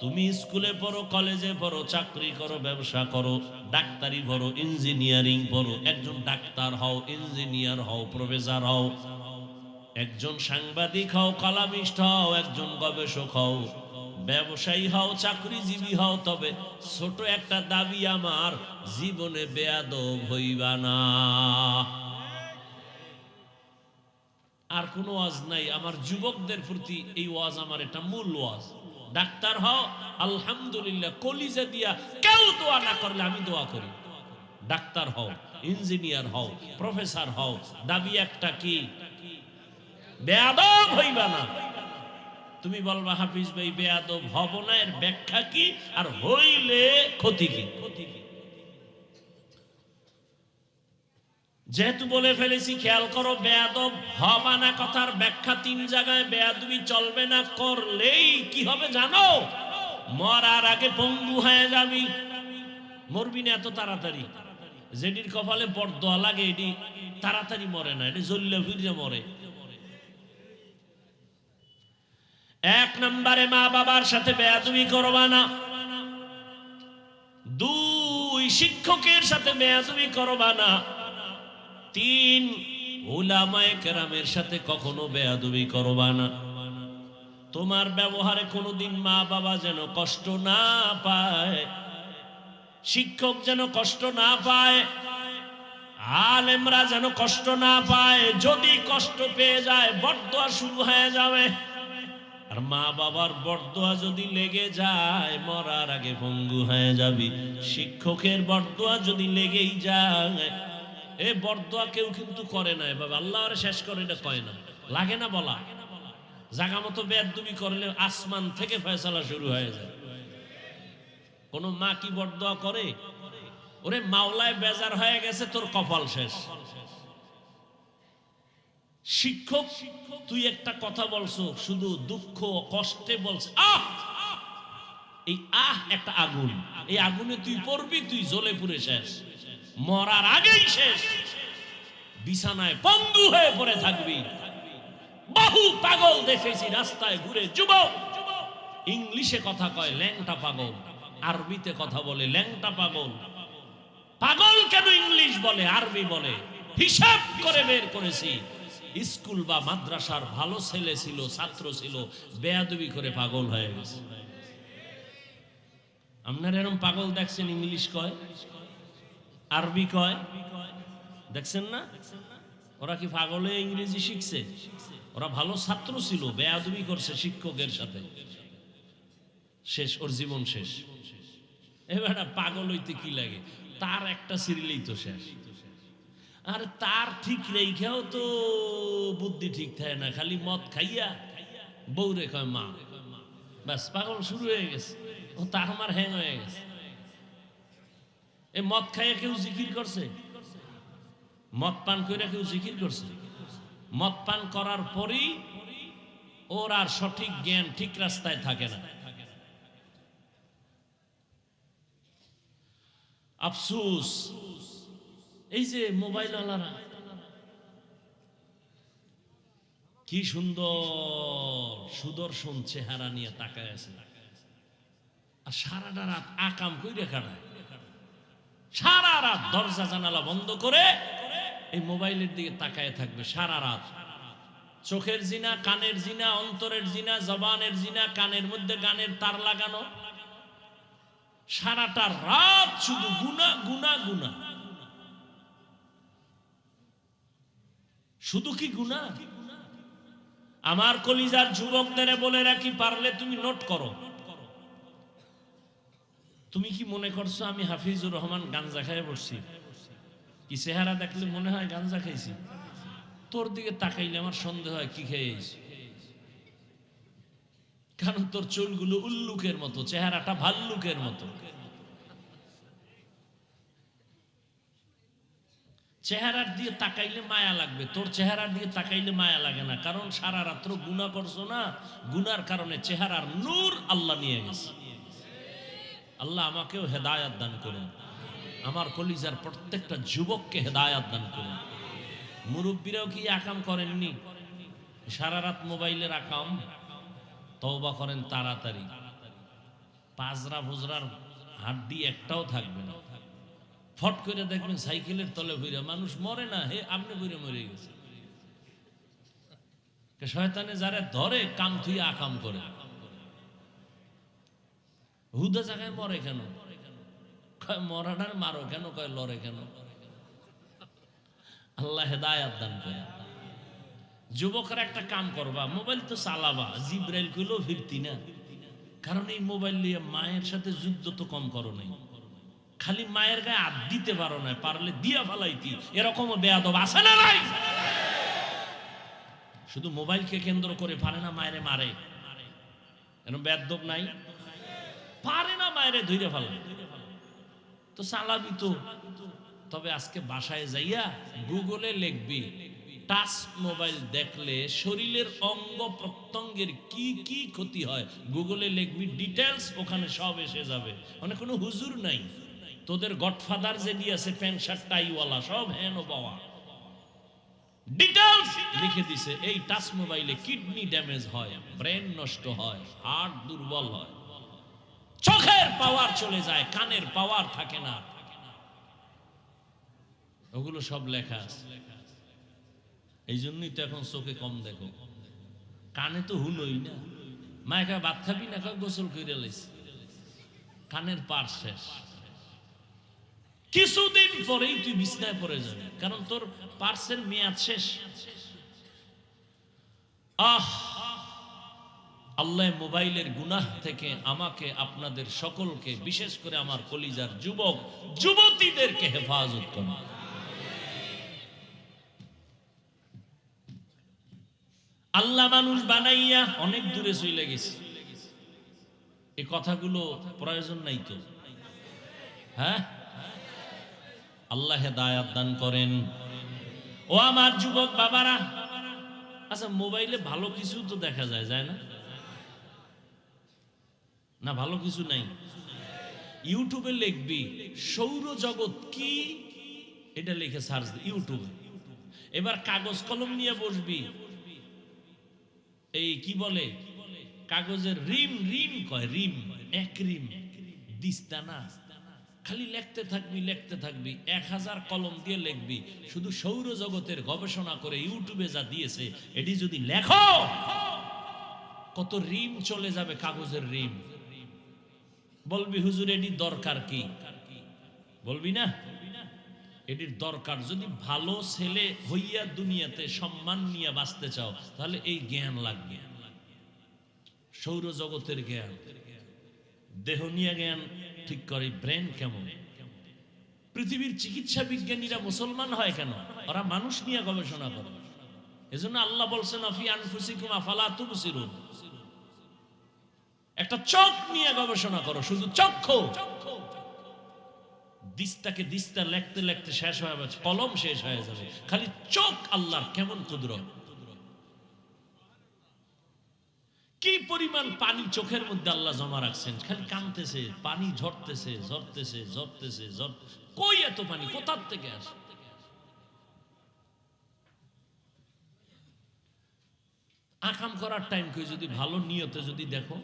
তুমি স্কুলে পড়ো, কলেজে পড়ো, চাকরি করো, ব্যবসা করো, ডাক্তারি পড়ো, ইঞ্জিনিয়ারিং পড়ো, একজন ডাক্তার হও, ইঞ্জিনিয়ার হও, প্রফেসর হও, একজন সাংবাদিক হও, কলামিস্ট হও, একজন গবেষক হও, ব্যবসায়ী হও, চাকরিজীবী হও, তবে ছোট একটা দাবি আমার, জীবনে বেয়াদব হইবা না। আর কোনো ওয়াজ নাই। আমার যুবকদের প্রতি এই ওয়াজ, আমার এটা মূল ওয়াজ। ডাক্তার হও আলহামদুলিল্লাহ, কলিজা দিয়া কেউ দোয়া না করলে আমি দোয়া করি। ডাক্তার হও, ইঞ্জিনিয়ার হও, প্রফেসর হও, দাবি একটা কি? বেয়াদব হইবা না। তুমি বলবা হাফিজ ভাই বেয়াদব হব না, এর ব্যাখ্যা কি? আর হইলে ক্ষতি কি? যেহেতু বলে ফেলেছি, খেয়াল করো, বেয়াদব হবা না কথার ব্যাখ্যা 3 জায়গায়। বেয়াদবি চলবে না, করলেই কি হবে জানো? মরার আগে পঙ্গু হয়ে যাবি। মরবি না এত তাড়াতাড়ি। যেটির কপালে বরদোয়া লাগে এটি তাড়াতাড়ি মরে না, এটি জল্লে ফিরে মরে। 1 নম্বরে মা বাবার সাথে বেয়াদবি করবা না। 2 শিক্ষকের সাথে বেয়াদবি করবা না। 3 উলামায়ে কেরামের সাথে কখনো বেয়াদবি করবা না। তোমার ব্যবহারে কোনোদিন মা বাবা যেন কষ্ট না পায়, শিক্ষক যেন কষ্ট না পায়, আলেমরা যেন কষ্ট না পায়। যদি কষ্ট পেয়ে যায় বরদোয়া শুরু হয়ে যাবে। আর মা বাবার বরদোয়া যদি লেগে যায় মরার আগে পঙ্গু হয়ে যাবি। শিক্ষকের বরদোয়া যদি লেগেই যায়, এ বরদোয়া কেউ কিন্তু করে না এভাবে আল্লাহরে শেষ করে, এটা কয় না, লাগে না বলা। জাগা মতো বেয়াদবি করলে আসমান থেকে ফয়সালা শুরু হয়ে যায়। কোন মা কি বরদোয়া করে? ওরে মাওলায় বেজার হয়ে গেছে, তোর কপাল শেষ। শিক্ষক তুই একটা কথা বলছো, শুধু দুঃখ কষ্টে বলছে, আহ, এই আহ একটা আগুন, এই আগুনে তুই পড়বি, তুই জ্বলে পুড়ে শেষ, মরার আগেই শেষ, বিছানায় পঙ্গু হয়ে পড়ে থাকবি। বহু পাগল দেখেছি রাস্তায় ঘুরে, যুবক ইংলিশে কথা কয় ল্যাংটা পাগল, আরবিতে কথা বলে ল্যাংটা পাগল। পাগল কেন ইংলিশ বলে আরবি বলে? হিসাব করে বের করেছি। স্কুল বা মাদ্রাসার ভালো ছেলে ছিল, ছাত্র ছিল, বেয়াদবি করে পাগল হয়ে গেছে। আপনারা এরকম পাগল দেখছেন? ইংলিশ কয়, আরবি কয়, দেখছেন না? ওরা কি পাগলে ইংরেজি শিখছে? ওরা ভালো ছাত্র ছিল, বেয়াদবি করছে শিক্ষকের সাথে, শেষ, ওর জীবন শেষ। এবার পাগল হইতে কি লাগে? তার একটা সিরিলেই তো শেষ। আর তার ঠিক রেখেও তো বুদ্ধি ঠিক থাকে না, খালি মদ খাইয়া বউরে কয় মা, ব্যাস পাগল শুরু হয়ে গেছে। ও তার আমার হ্যাং হয়ে গেছে। এই মদ খাইয়া কেউ জিকির করছে? মদ পান করে কেউ জিকির করছে? মদ পান করার পরই ওর আর সঠিক জ্ঞান, ঠিক রাস্তায় থাকে না। আফসোস, এই যে মোবাইল ওয়ালারা কি সুন্দর সুদর্শন চেহারা নিয়ে তাকায় আছে, আর সারাটা রাত আকাম কইরে কাটায়। সারা রাত দরজা জানালা বন্ধ করে এই মোবাইলের দিকে তাকায় থাকবে সারা রাত। চোখের জিনা, কানের জিনা, অন্তরের জিনা, জবানের জিনা, কানের মধ্যে গানের তার লাগানো, সারাটা রাত শুধু গুনাহ গুনাহ গুনাহ। শুধু কি গুনাহ? আমার কলিজার যুবকদের বলে রাখি, পারলে তুমি নোট করো। তুমি কি মনে করছো আমি হাফিজুর রহমান গাঞ্জা খাইয়ে বসছি? কি চেহারা দেখলে মনে হয় গাঞ্জা খাইছি? তোর দিকে তাকাইলে আমার সন্দেহ হয় কি খেয়েছি, কারণ তোর চুলগুলো উল্লুকের মতো, চেহারাটা ভাল্লুকের মতো। চেহারার দিয়ে তাকাইলে মায়া লাগবে, তোর চেহারার দিয়ে তাকাইলে মায়া লাগে না, কারণ সারা রাত্র গুনাহ করছো না, গুনার কারণে চেহারার নূর আল্লাহ নিয়ে গেছে। আল্লাহ আমাকেও হেদায়াত দান করুন, আমার কলিজার প্রত্যেকটা যুবককে হেদায়াত দান করুন। মুরব্বীরাও কি আকাম করেননি? সারা রাত মোবাইলের আকাম। তওবা করেন তাড়াতাড়ি, পাজরা ফুজরার হাড্ডি একটাও থাকবে না। ফট করে দেখবেন সাইকেলের তলে ভইরা মানুষ মরে না, হে আপনি ভইরা মরে গেছে। শয়তানে যারা ধরে কাম থুই আকাম করে, হুদা জায়গায় মরে কেন? কয় মরাটার মারো কেন? কয় লড়ে কেন? আল্লাহ হেদায়াত দান করে। যুবকরা একটা কাম করবা, মোবাইল তো চালাবা, জিব্রাইল কইলেও ফিরতি না। কারণ এই মোবাইল নিয়ে মায়ের সাথে যুদ্ধ তো কম করো নাই, খালি মায়ের গায়ে হাত দিতে পারো না, পারলে দিয়া ফালাইতি, এরকমও বেয়াদব আছে না নাই? শুধু মোবাইলকে কেন্দ্র করে পারে না মায়েরে মারে, এরকম বেয়াদব নাই? পারে না মায়েরে ধইরে ফেলা, তো চালাবি তো। তবে আজকে বাসায় যাইয়া গুগলে লিখবি টাচ মোবাইল দেখলে শরীরের অঙ্গ প্রত্যঙ্গের কি কি ক্ষতি হয়, গুগলে লিখবি ডিটেলস, ওখানে সব এসে যাবে। মানে কোনো হুজুর নাই, তোদের গডফাদার যে দিয়েছে প্যান্ট শার্ট টাইওয়ালা সব হেন বাবা ডিটেলস লিখে দিছে। এই টাচ মোবাইলে কিডনি ড্যামেজ হয়, ব্রেন নষ্ট হয়, হার্ট দুর্বল হয়, চোখের পাওয়ার চলে যায়, কানের পাওয়ার থাকে না, ওগুলো সব লেখা আছে। এই জন্যই তো এখন চোখে কম দেখো, কানে তো হুলই না। মায়ের কাছে ভাত খাবি না, গোসল করে লাইছে, কানের পার শেষ। কিছুদিন পরেই তুই বিছনায় পড়ে যাবি, কারণ তোর পার্সের মেয়াদ শেষ। আল্লাহ মোবাইলের গুনাহ থেকে আমাকে, আপনাদের সকলকে, বিশেষ করে আমার কলিজার যুবক যুবতীদেরকে হেফাজত করুন। আল্লাহ মানুষ বানাইয়া অনেক দূরে চলে গেছে, এই কথাগুলো প্রয়োজন নাই তো? হ্যাঁ, আল্লাহ হেদায়াত দান করেন। ও আমার যুবক বাবারা, আচ্ছা মোবাইলে ভালো কিছু তো দেখা যায়, যায় না? না ভালো কিছু নাই? ইউটিউবে লিখবি সৌরজগৎ কি, এটা লিখে সার্চ ইউটিউবে। এবার কাগজ কলম নিয়ে বসবি, এই কি বলে কাগজের রিম, রিম কয় রিম, এক রিম দিস্তা না, খালি লিখতে থাকবি লিখতে থাকবি, 1000 কলম দিয়ে লিখবি, শুধু সৌরজগতের গবেষণা করে ইউটিউবে যা দিয়েছে এটি যদি লেখো, কত রিম চলে যাবে, কাগজের রিম। বলবি হুজুর এটির দরকার কি? বলবি না এটির দরকার, যদি ভালো ছেলে হইয়া দুনিয়াতে সম্মান নিয়ে বাঁচতে চাও, তাহলে এই জ্ঞান লাগবে, সৌরজগতের জ্ঞান, দেহ নিয়ে জ্ঞান ঠিক করে, ব্রেন কেমন। পৃথিবীর চিকিৎসা বিজ্ঞানীরা মুসলমান হয় কেন? ওরা মানুষ নিয়ে গবেষণা করে। এজন্য আল্লাহ বলছেন আফি আনফুসিকুম আফালা তুবসিরুন, একটা চোখ নিয়ে গবেষণা করো, শুধু চক্ষু। দিস্তাকে দিস্তা লিখতে লিখতে শেষ হয়ে যাবে, কলম শেষ হয়ে যাবে, খালি চোখ আল্লাহর কেমন কুদরত। কি পরিমাণ পানি চোখের মধ্যে আল্লাহ জমা রাখছেন, খালি কাঁদতেছে, পানি ঝরতেছে ঝরতেছে ঝরতেছে কই এত পানি কোথার থেকে আসে? আকাম করার টাইম কই, যদি ভালো নিয়তে যদি দেখো,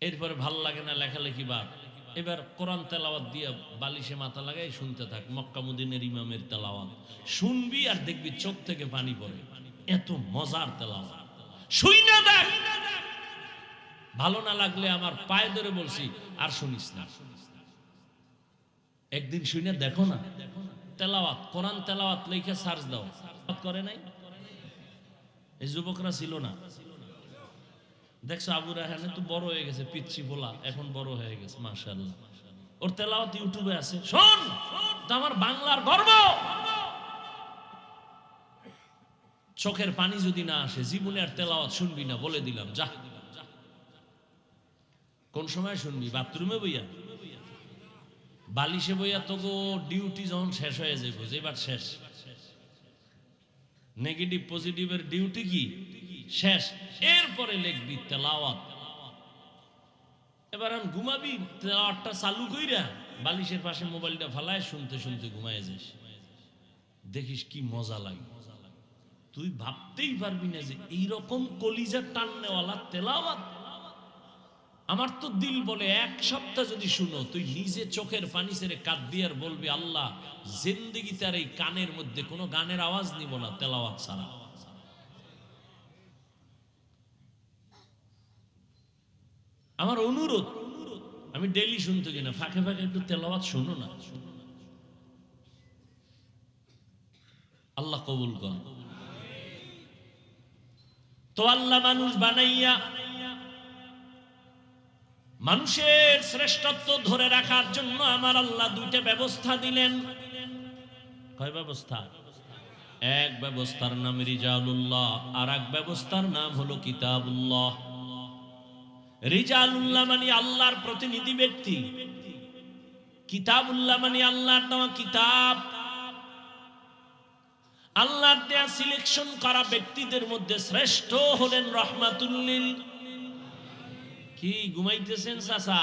এরপরে ভালো লাগে না লেখালেখি বাদ, এবার কোরআন তেলাওয়াত দিয়ে বালিশে মাথা লাগাই শুনতে থাক, মক্কা মদিনার ইমামের তেলাওয়াত শুনবি আর দেখবি চোখ থেকে পানি পড়ে, এত মজার তেলাওয়াত। শুই না দেখ, ভালো না লাগলে আমার পায়ে ধরে বলছি আর শুনিস না, একদিন শুনে দেখো না তেলাওয়াত, কোরআন তেলাওয়াত লেখা সার্চ দাও, করে নাই? এই যুবকরা ছিল না, দেখছো আবু রায়হান তো বড় হয়ে গেছে, পিচ্ছি বলা এখন বড় হয়ে গেছে, মাশাআল্লাহ, ওর তেলাওয়াত ইউটিউবে আছে, শোন, আমার বাংলার গর্ব। চোখের পানি যদি না আসে, জীবনে আর তেলাওয়াত শুনবি না, বলে দিলাম, যা। কোন সময় শুনবি? বাথরুমে বইয়া, বালিশে বইয়া, তো গো ডিউটি যখন শেষ হয়ে যাবে, এবার শেষ, নেগেটিভ পজিটিভের ডিউটি কি শেষ, এরপরে লিখবি তেলাওয়াত। এবার আমি ঘুমাবি, তেলাওয়াতটা চালু কইরা বালিশের পাশে মোবাইলটা ফালায় শুনতে শুনতে ঘুমায় যাস, দেখিস কি মজা লাগে। তুই ভাবতেই পারবি না যে এইরকম কলিজা টাননেওয়ালা তেলাওয়াত। আমার তো দিল বলে 1 সপ্তাহ যদি শুনো, তুই নিজে চোখের পানি ছেড়ে কাঁদবি আর বলবি আল্লাহ জিন্দেগিতে আর এই কানের মধ্যে কোনো গানের আওয়াজ নিব না তেলাওয়াত ছাড়া। আমার অনুরোধ, আমি ডেইলি শুনতে কিনা, ফাঁকে ফাঁকে একটু তেলাওয়াত শোনো না, আল্লাহ কবুল করে। তো আল্লাহ মানুষ বানাইয়া মানুষের শ্রেষ্ঠত্ব ধরে রাখার জন্য আমার আল্লাহ দুইটা ব্যবস্থা দিলেন। কয় ব্যবস্থা? এক ব্যবস্থার নাম রিজালুল্লাহ, আর এক ব্যবস্থার নাম হলো কিতাবুল্লাহ। রিজালুল্লাহ মানে আল্লাহর প্রতিনিধি ব্যক্তি, কিতাবুল্লাহ মানে আল্লাহর দেওয়া কিতাব। আল্লাহর দেয়া সিলেকশন করা ব্যক্তিদের মধ্যে শ্রেষ্ঠ হলেন রহমাতুল লিল। কি ঘুমাইতেছেন চাচা?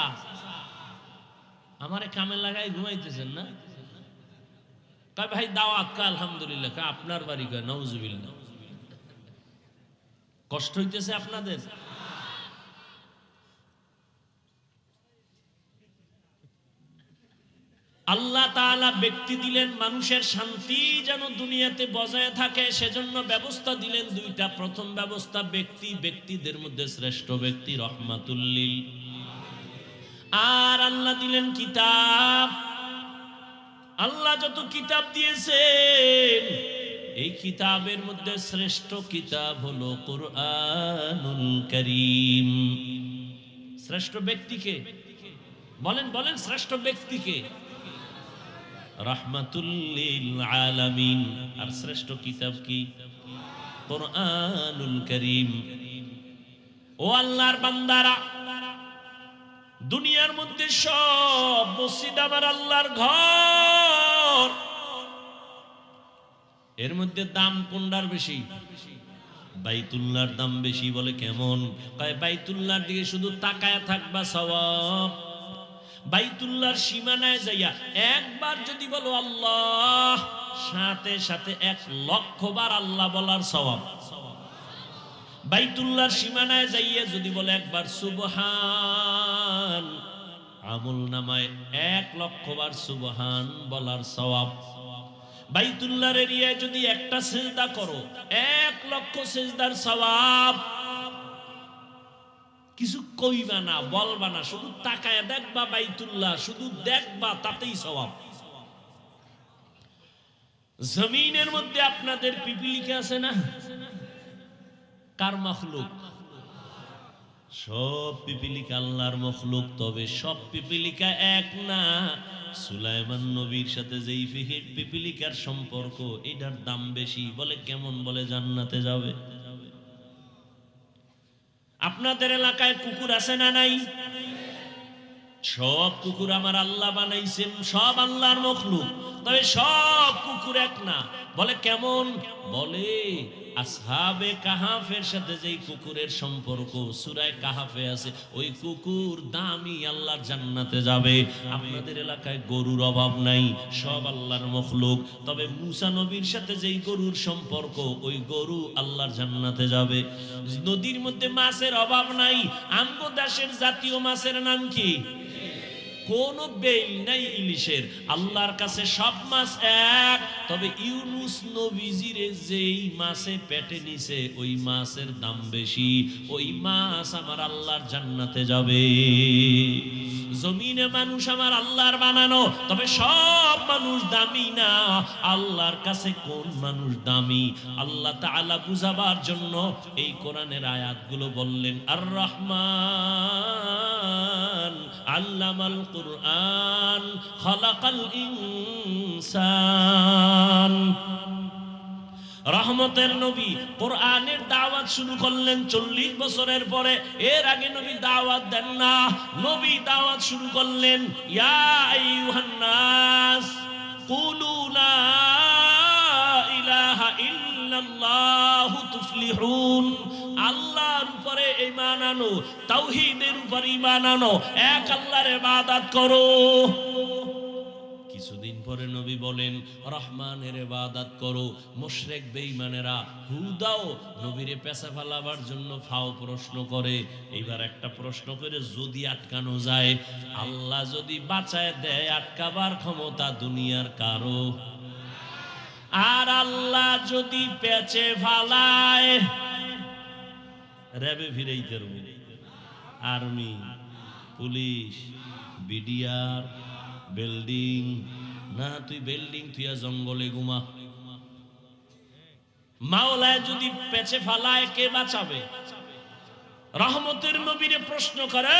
আমারে কামে লাগাই ঘুমাইতেছেন না? কয় ভাই দাওয়াত, কা আলহামদুলিল্লাহ। কা আপনার বাড়ি? কয় নাউজুবিল্লাহ। কষ্ট হইতেছে আপনাদের? আল্লাহ তাআলা ব্যক্তি দিলেন মানুষের শান্তি যেন দুনিয়াতে বজায় থাকে, সেজন্য ব্যবস্থা দিলেন দুইটা। প্রথম ব্যবস্থা ব্যক্তি, ব্যক্তিদের মধ্যে শ্রেষ্ঠ ব্যক্তি রহমাতুল লিল। আর আল্লাহ দিলেন কিতাব। আল্লাহ যত কিতাব দিয়েছেন এই কিতাবের মধ্যে শ্রেষ্ঠ কিতাব হলো কুরআনুল কারীম। শ্রেষ্ঠ ব্যক্তিকে বলেন, বলেন শ্রেষ্ঠ ব্যক্তিকে? রাহমাতুল লিল আলামিন। আর শ্রেষ্ঠ কিতাব কি? কুরআনুল কারীম। ও আল্লাহর বান্দারা, দুনিয়ার মধ্যে সব মসজিদ আমার আল্লাহর ঘর, এর মধ্যে দাম কোনটার বেশি? বাইতুল্লাহর দাম বেশি। বলে কেমন? কয় বাইতুল্লাহর দিকে শুধু তাকায়া থাকবা সওয়াব। বাইতুল্লাহর সীমানায় যাইয়া একবার যদি বলো আল্লাহ, সাথে সাথে 1,00,000 বার আল্লাহ বলার সওয়াব। বাইতুল্লাহর সীমানায় যাইয়া যদি বলে একবার সুবহান, আমল নামায় 1,00,000 বার সুবহান বলার সওয়াব। বাইতুল্লাহর এরিয়ায় যদি একটা সিজদা করো 1,00,000 সিজদার সওয়াব। কিছু কইবা না, বলবা না, শুধু তাকায় দেখবা বাইতুল্লাহ, শুধু দেখবা, তাতেই সওয়াব। জমিনের মধ্যে আপনাদের পিপিলিকা আছে না? কার মখলুক? সব পিপিলিকা আল্লাহর মখলুক। তবে সব পিপিলিকা এক না। সুলাইমান নবীর সাথে যেই পিপিলিকার সম্পর্ক, এটার দাম বেশি। বলে কেমন? বলে জান্নাতে যাবে। আপনাদের এলাকায় কুকুর আছে না নাই? সব কুকুর আমার আল্লাহ বানাইছেন, সব আল্লাহর মখলুক। তবে সব কুকুর এক না। বলে কেমন? বলে আসহাবে কাহাফের সাথে যেই কুকুরের সম্পর্ক সূরা কাহাফে আছে, ওই কুকুর দামি, আল্লাহর জান্নাতে যাবে। আপনাদের এলাকায় গরুর অভাব নাই, সব আল্লাহর মখলুক। তবে মুসা নবীর সাথে যেই গরুর সম্পর্ক, ওই গরু আল্লাহর জান্নাতে যাবে। নদীর মধ্যে মাছের অভাব নাই। আমগো দেশের জাতীয় মাছের নাম কি? কোন বেল নাই ইলিশের। আল্লাহর কাছে সব মাছ এক। তবে ইউনুস নবীজির যেই মাছে পেটে নিছে, ওই মাছের দাম বেশি। ওই মাছ আমার আল্লাহর জান্নাতে যাবে। জমিনে মানুষ আমার আল্লাহর বানানো, তবে সব মানুষ দামি না। আল্লাহর কাছে কোন মানুষ দামি, আল্লাহ তাআলা বুঝাবার জন্য এই কোরআনের আয়াতগুলো বললেন। আর রহমান আল্লামাল কুরআন খালাকাল ইনসান। রহমতের নবী কোরআনের দাওয়াত শুরু করলেন 40 বছরের পরে। এর আগে নবী দাওয়াত দেন না, নবী দাওয়াত শুরু করলেন। ইয়া আইয়ুহান নাস কুলু লা ইলাহা ইল্লাল্লাহু তুফলিহুন। আল্লাহর উপরে ঈমান আনো, তাওহীদের উপরে ঈমান আনো, এক আল্লাহর ইবাদত করো। কিছুদিন পরে নবী বলেন রহমানের ইবাদত করো। মুশরিক বেঈমানেরা হুদাও নবীরে পেছা ফেলাবার জন্য ফাও প্রশ্ন করে। এইবার একটা প্রশ্ন করে যদি আটকানো যায়, আল্লাহ যদি বাঁচায় দেয়, আটকাবার ক্ষমতা দুনিয়ার কারো। আর আল্লাহ যদি পেছে ফালায়, র্যাবে ফিরাইতে পারবে, আর্মি, পুলিশ, বিডিআর, বিল্ডিং না। তুই বিল্ডিং তুই জঙ্গলে ঘুমা, মাওলায় যদি পেছে ফালায় কে বাঁচাবে? রহমতের নবীরে প্রশ্ন করে,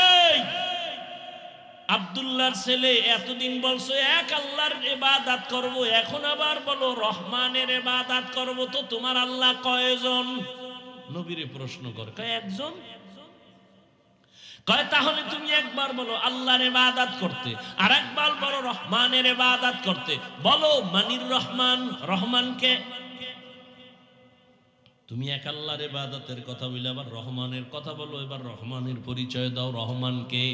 আব্দুল্লাহর ছেলে এতদিন বলছো এক আল্লাহর ইবাদত করব, এখন আবার বলো রহমানের ইবাদত করব, তো তোমার আল্লাহ কয়জন? নবীরে প্রশ্ন করে, কয় একজন। কয় তাহলে তুমি একবার বলো আল্লাহর ইবাদত করতে, আর একবার বলো রহমানের ইবাদত করতে। বলো মানির রহমান, রহমানকে। তুমি এক আল্লাহর ইবাদতের কথা বলে আবার রহমানের কথা বলো, এবার রহমানের পরিচয় দাও। রহমানকে?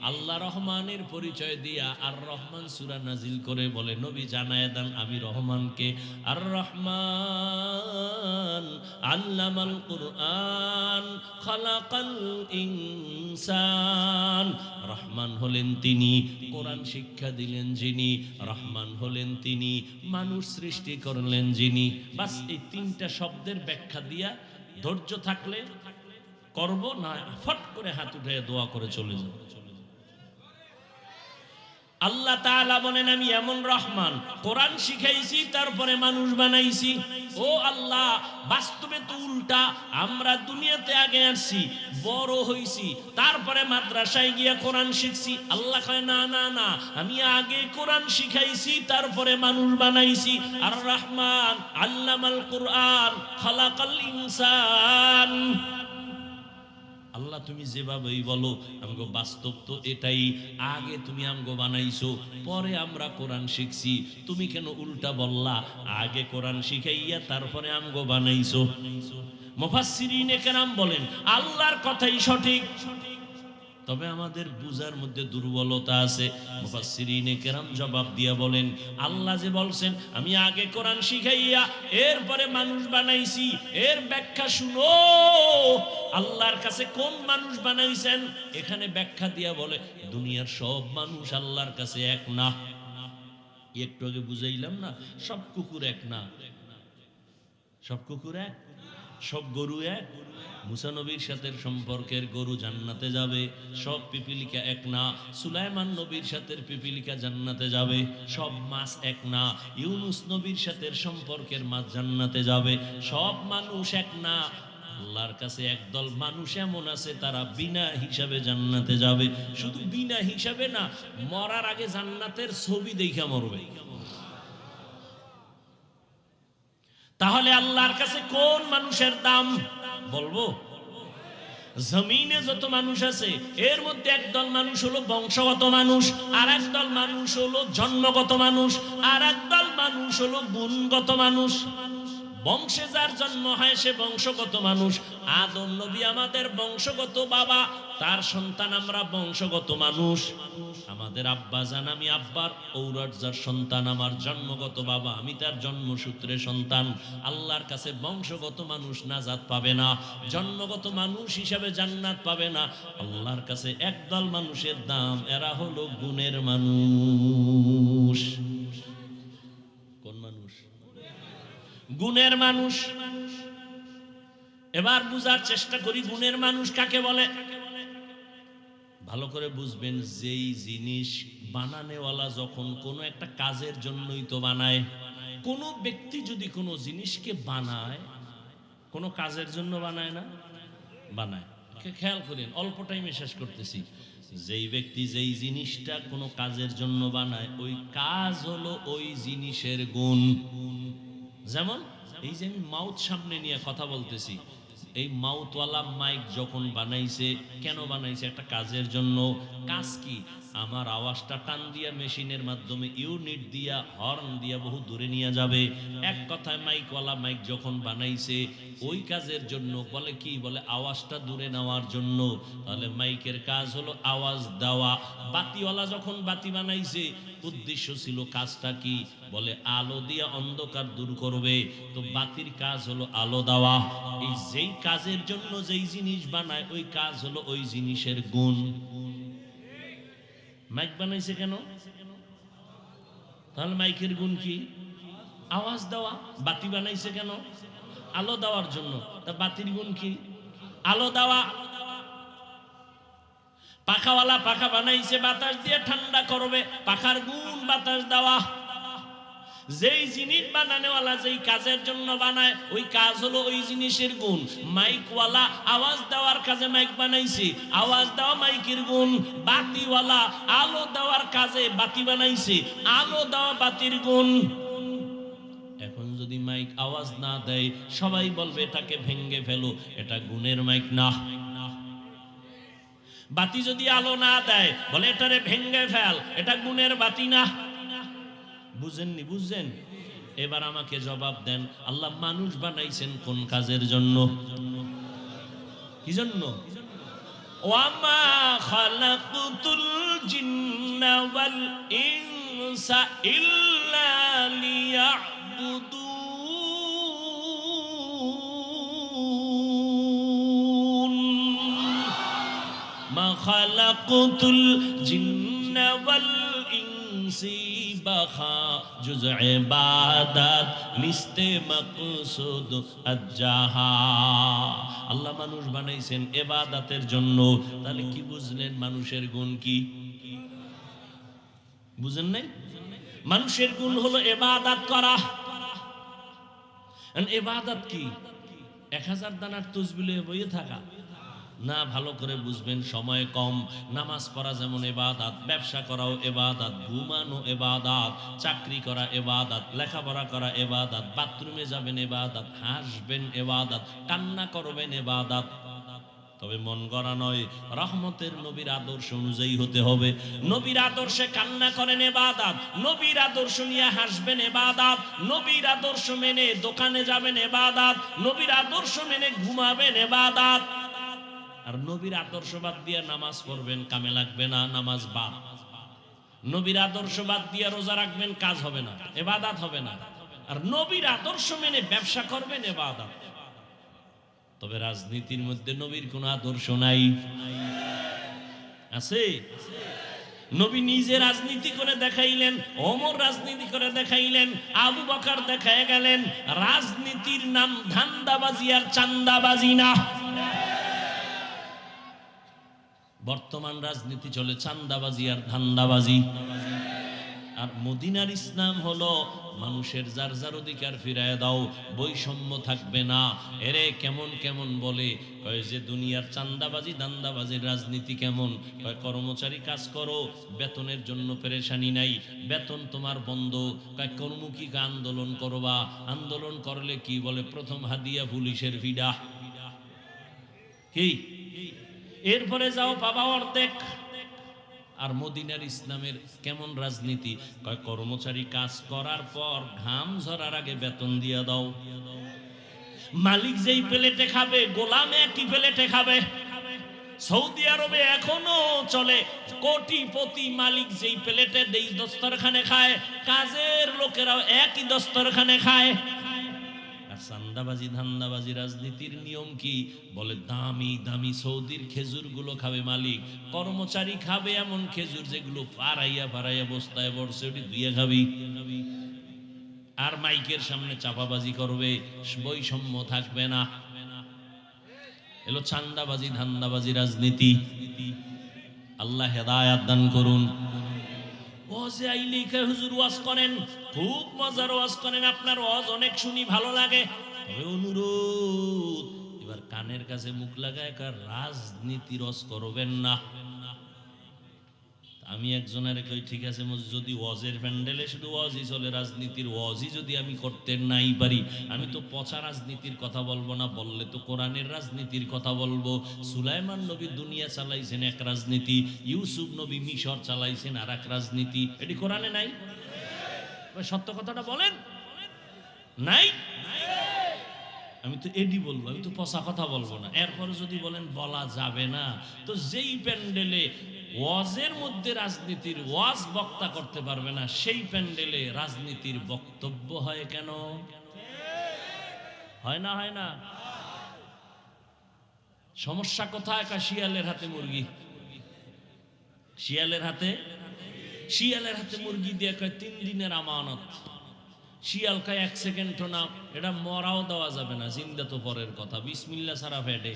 আল্লাহ রহমানের পরিচয় দিয়া আর রহমান সূরা নাজিল করে বলে নবী জানায় দেন আমি রহমানকে। আর রহমান আল্লামাল কুরআন খালাকাল ইনসান। রহমান হলেন তিনি, কোরআন শিক্ষা দিলেন যিনি। রহমান হলেন তিনি, মানুষ সৃষ্টি করলেন যিনি। বাস এই তিনটা শব্দের ব্যাখ্যা দিয়া ধৈর্য থাকলে করব, না ফট করে হাত উঠে দোয়া করে চলে যাব। আল্লাহ তাআলা বলেন আমি এমন রহমান, কোরআন শিখাইছি তারপরে মানুষ বানাইছি। ও আল্লাহ, বাস্তবে তো উল্টা। আমরা দুনিয়াতে আগে আসছি, বড় হইছি, তারপরে মাদ্রাসায় গিয়া কোরআন শিখছি। আল্লাহ কয় না না না, আমি আগে কোরআন শিখাইছি তারপরে মানুষ বানাইছি। আর রহমান আল্লামাল কুরআন খালাকাল ইনসান। আল্লাহ তুমি যেভাবেই বলো, আমগো বাস্তব তো এটাই। আগে তুমি আমগো বানাইছো, পরে আমরা কোরআন শিখছি। তুমি কেন উল্টা বললা? আগে কোরআন শিখাইয়া তারপরে আমগো বানাইছো। মুফাসসিরিনে কেরাম বলেন আল্লাহর কথাই সঠিক, তবে আমাদের বুঝার মধ্যে দুর্বলতা আছে। মুফাসসিরিনে কেরাম জবাব দিয়া বলেন আল্লাহ যে বলছেন আমি আগে কোরআন শিখাইয়া এরপরে মানুষ বানাইছি, এর ব্যাখ্যা শুনো। আল্লাহর কাছে কোন মানুষ বানাইছেন এখানে ব্যাখ্যা দিয়া বলে দুনিয়ার সব মানুষ আল্লাহর কাছে এক না। একটু আগে বুঝাইলাম না, সব কুকুর এক না। সব কুকুর এক, সব গরু এক। মুসা নবীর সাথে সম্পর্কের গরু জান্নাতে যাবে, সব পিপিলিকা এক না। সুলাইমান নবীর সাথে পিপিলিকা জান্নাতে যাবে, সব মাছ এক না। ইউনুস নবীর সাথে সম্পর্কের মাছ জান্নাতে যাবে, সব মানুষ এক না। আল্লাহর কাছে একদল মানুষ এমন আছে তারা বিনা হিসাবে জান্নাতে যাবে। শুধু বিনা হিসাবে না, মরার আগে জান্নাতের ছবি দেখা মরবে। তাহলে আল্লাহর কাছে কোন মানুষের দাম বলবো? জমিনে যত মানুষ আছে এর মধ্যে একদল মানুষ হলো বংশগত মানুষ, আর একদল মানুষ হলো জন্মগত মানুষ, আর একদল মানুষ হলো গুণগত মানুষ। বংশে যার জন্ম হয় সে বংশগত মানুষ। আদম নবী আমাদের বংশগত বাবা, তার সন্তান আমরা বংশগত মানুষ। আমাদের আব্বা জান, আমি আব্বার ঔরজার সন্তান, আমার জন্মগত বাবা, আমি তার জন্মসূত্রে সন্তান। আল্লাহর কাছে বংশগত মানুষ নাজাত পাবে না, জন্মগত মানুষ হিসাবে জান্নাত পাবে না। আল্লাহর কাছে একদল মানুষের দাম, এরা হলো গুণের মানুষ। কোন মানুষ? গুণের মানুষ। এবার বুঝার চেষ্টা করি গুণের মানুষ কাকে বলে। ভালো করে বুঝবেন, যেই জিনিস বানানেওয়ালা যখন কোনো একটা কাজের জন্যই তো বানায়। কোনো ব্যক্তি যদি কোনো জিনিসকে বানায়, কোনো কাজের জন্য বানায় না, বানায়। খেয়াল করেন, অল্প টাইমে শেষ করতেছি। যেই ব্যক্তি যেই জিনিসটা কোনো কাজের জন্য বানায়, ওই কাজ হলো ওই জিনিসের গুণ। যেমন এই যে আমি মাউথ সামনে নিয়ে কথা বলতেছি, এই মাউথওয়ালা মাইক যখন বানাইছে, কেন বানাইছে? একটা কাজের জন্য। কাজ কি? আমার আওয়াজটা টান দিয়া মেশিনের মাধ্যমে ইউনিট দিয়া হর্ন দিয়া বহু দূরে নিয়ে যাবে। এক কথায় মাইকওয়ালা মাইক যখন বানাইছে ওই কাজের জন্য। বলে কি? বলে আওয়াজটা দূরে নেওয়ার জন্য। তাহলে মাইকের কাজ হলো আওয়াজ দেওয়া। বাতিওয়ালা যখন বাতি বানাইছে উদ্দেশ্য ছিল কাজটা কি? বলে আলো দিয়া অন্ধকার দূর করবে। তো বাতির কাজ হলো আলো দেওয়া। এই যেই কাজের জন্য যেই জিনিস বানায় ওই কাজ হলো ওই জিনিসের গুণ। মাইক বানাইছে কেন? তাহলে মাইকের গুণ কি? আওয়াজ দেওয়া। বাতি বানাইছে কেন? আলো দেওয়ার জন্য। তা বাতির গুণ কি? আলো দেওয়া। পাখাওয়ালা পাখা বানাইছে বাতাস দিয়ে ঠান্ডা করবে, পাখার গুণ বাতাস দেওয়া। যেই জিনিস বানানোওয়ালা যেই কাজের জন্য বানায় ওই কাজ হলো ওই জিনিসের গুণ। মাইকওয়ালা আওয়াজ দেওয়ার কাজে মাইক বানাইছে, আওয়াজ দেওয়া মাইকের গুণ। বাতিওয়ালা আলো দেওয়ার কাজে বাতি বানাইছে, আলো দেওয়া বাতির গুণ। এখন যদি মাইক আওয়াজ না দেয় সবাই বলবে এটাকে ভেঙ্গে ফেলো, এটা গুণের মাইক না। বাতি যদি আলো না দেয় বলে এটারে ভেঙ্গে ফেল, এটা গুণের বাতি না। বুঝেননি? বুঝছেন? এবার আমাকে জবাব দেন, আল্লাহ মানুষ বানাইছেন কোন কাজের জন্য? কি জন্য? ওয়ামা খালাকুতুল জিন্না ওয়াল ইনসা ইল্লা লিয়াবুদুন। মা খালাকুতুল জিন্না ওয়াল ইনসি বাখা জুজ ইবাদত লিস্তে মাকসুদ আজ্জাহা। আল্লাহ মানুষ বানাইছেন ইবাদতের জন্য। তাহলে কি বুঝলেন মানুষের গুণ কি? বুঝেন নাই? মানুষের গুণ হলো ইবাদত করা। ইবাদত কি? 1000 দানার তসবিহ বইয়ে থাকা না, ভালো করে বুঝবেন। সময় কম, নামাজ পড়া যেমন ইবাদত, ব্যবসা করাও ইবাদত, ঘুমানো ইবাদত, চাকরি করা ইবাদত, লেখাপড়া করা ইবাদত, বাথরুমে যাবেন ইবাদত, হাসবেন ইবাদত, কান্না করবেন ইবাদত। তবে মন গড়া নয়, রহমতের নবীর আদর্শ অনুযায়ী হতে হবে। নবীর আদর্শে কান্না করেন ইবাদত, নবীর আদর্শ নিয়ে হাসবেন ইবাদত, নবীর আদর্শ মেনে দোকানে যাবেন ইবাদত, নবীর আদর্শ মেনে ঘুমাবেন ইবাদত। আর নবীর আদর্শ বাদ দিয়ে নামাজ পড়বেন, কামে লাগবে না, নামাজ বাদ। নবীর আদর্শ বাদ দিয়ে রোজা রাখবেন, কাজ হবে না, ইবাদত হবে না। আর নবীর আদর্শ মেনে ব্যবসা করবেন, ইবাদত। তবে রাজনীতির মধ্যে নবীর কোনো আদর্শ নাই, আছে? নবী নিজে রাজনীতি করে দেখাইলেন, ওমর রাজনীতি করে দেখাইলেন, আবু বকর দেখায় গেলেন। রাজনীতির নাম ধান্দাবাজি আর চান্দাবাজি না। বর্তমান রাজনীতি চলে চান্দাবাজি আর ধান্দাবাজি। আর মদিনার ইসলাম হলো মানুষের যার যার অধিকার ফিরায় দাও, বৈষম্য থাকবে না। এরে কেমন কেমন বলে, কয় যে দুনিয়ার চান্দাবাজি ধান্দাবাজির রাজনীতি কেমন? কয় কর্মচারী কাজ করো, বেতনের জন্য পেরেশানি নাই, বেতন তোমার বন্ধ। কয় কর্মমুখী আন্দোলন করবা, আন্দোলন করলে কি বলে? প্রথম হাদিয়া পুলিশের ভিড়া, কি এরপরে যাও পাবা অর্ধেক। আর মদিনার ইসলামের কেমন রাজনীতি? কয় কর্মচারী কাজ করার পর ঘাম ঝরার আগে বেতন দিয়ে দাও। মালিক যেই প্লেটে খাবে গোলাম একই প্লেটে খাবে। সৌদি আরবে এখনো চলে, কোটিপতি মালিক যেই প্লেটে দেই দস্তরখানে খায়, কাজের লোকেরাও একই দস্তরখানে খায়। চান্দাবাজি ধান্দাবাজি রাজনীতির নিয়ম কি? বলে দামি দামি সৌদির খেজুর গুলো খাবে মালিক, কর্মচারী খাবে এমন খেজুর যেগুলো ফারাইয়া ফারাইয়া বস্তায় বসছে, ওটি দুইয়া খাবি। আর মাইকের সামনে চাপাবাজি করবে, বৈষম্য থাকবে না। এলো চান্দাবাজি ধান্দাবাজি রাজনীতি। আল্লাহ হেদায়াত দান করুন। ওয়াজে আইলে হুজুর ওয়াজ করেন, খুব মজার ওয়াজ করেন, আপনার ওয়াজ অনেক শুনি, ভালো লাগে। তবে অনুরোধ, এবার কানের কাছে মুখ লাগায় রাজনীতির ওয়াজ করবেন না। আমি একজনের কই, ঠিক আছে যদি ওয়াজের প্যান্ডেলে শুধু ওয়াজই চলে, রাজনীতির ওয়াজই যদি আমি করতে নাই পারি, আমি তো পচা রাজনীতির কথা বলবো না, বললে তো কোরআনের রাজনীতির কথা বলবো। সুলাইমান নবী দুনিয়া চালাইছেন এক রাজনীতি, ইউসুফ নবী মিশর চালাইছেন আর এক রাজনীতি। এটি কোরআনে নাই? সত্য কথাটা বলেন, নাই? আমি তো এডি বলবো, আমি তো পচা কথা বলবো না। এরপরে যদি বলেন বলা যাবে না, তো যেই প্যান্ডেলে ওয়াজের মধ্যে রাজনীতির ওয়াজ বক্তা করতে পারবে না, সেই প্যান্ডেলে রাজনীতির বক্তব্য হয় কেন? হয় না? হয় না? সমস্যা কোথায়? শিয়ালের হাতে মুরগি, শিয়ালের হাতে মুরগি দিয়ে কয় 3 দিনের আমানত। শিয়াল কয় 1 সেকেন্ড না, এটা মরাও দেওয়া যাবে না, জিন্দা তো পরের কথা, বিসমিল্লাহ ছাড়া পেটে।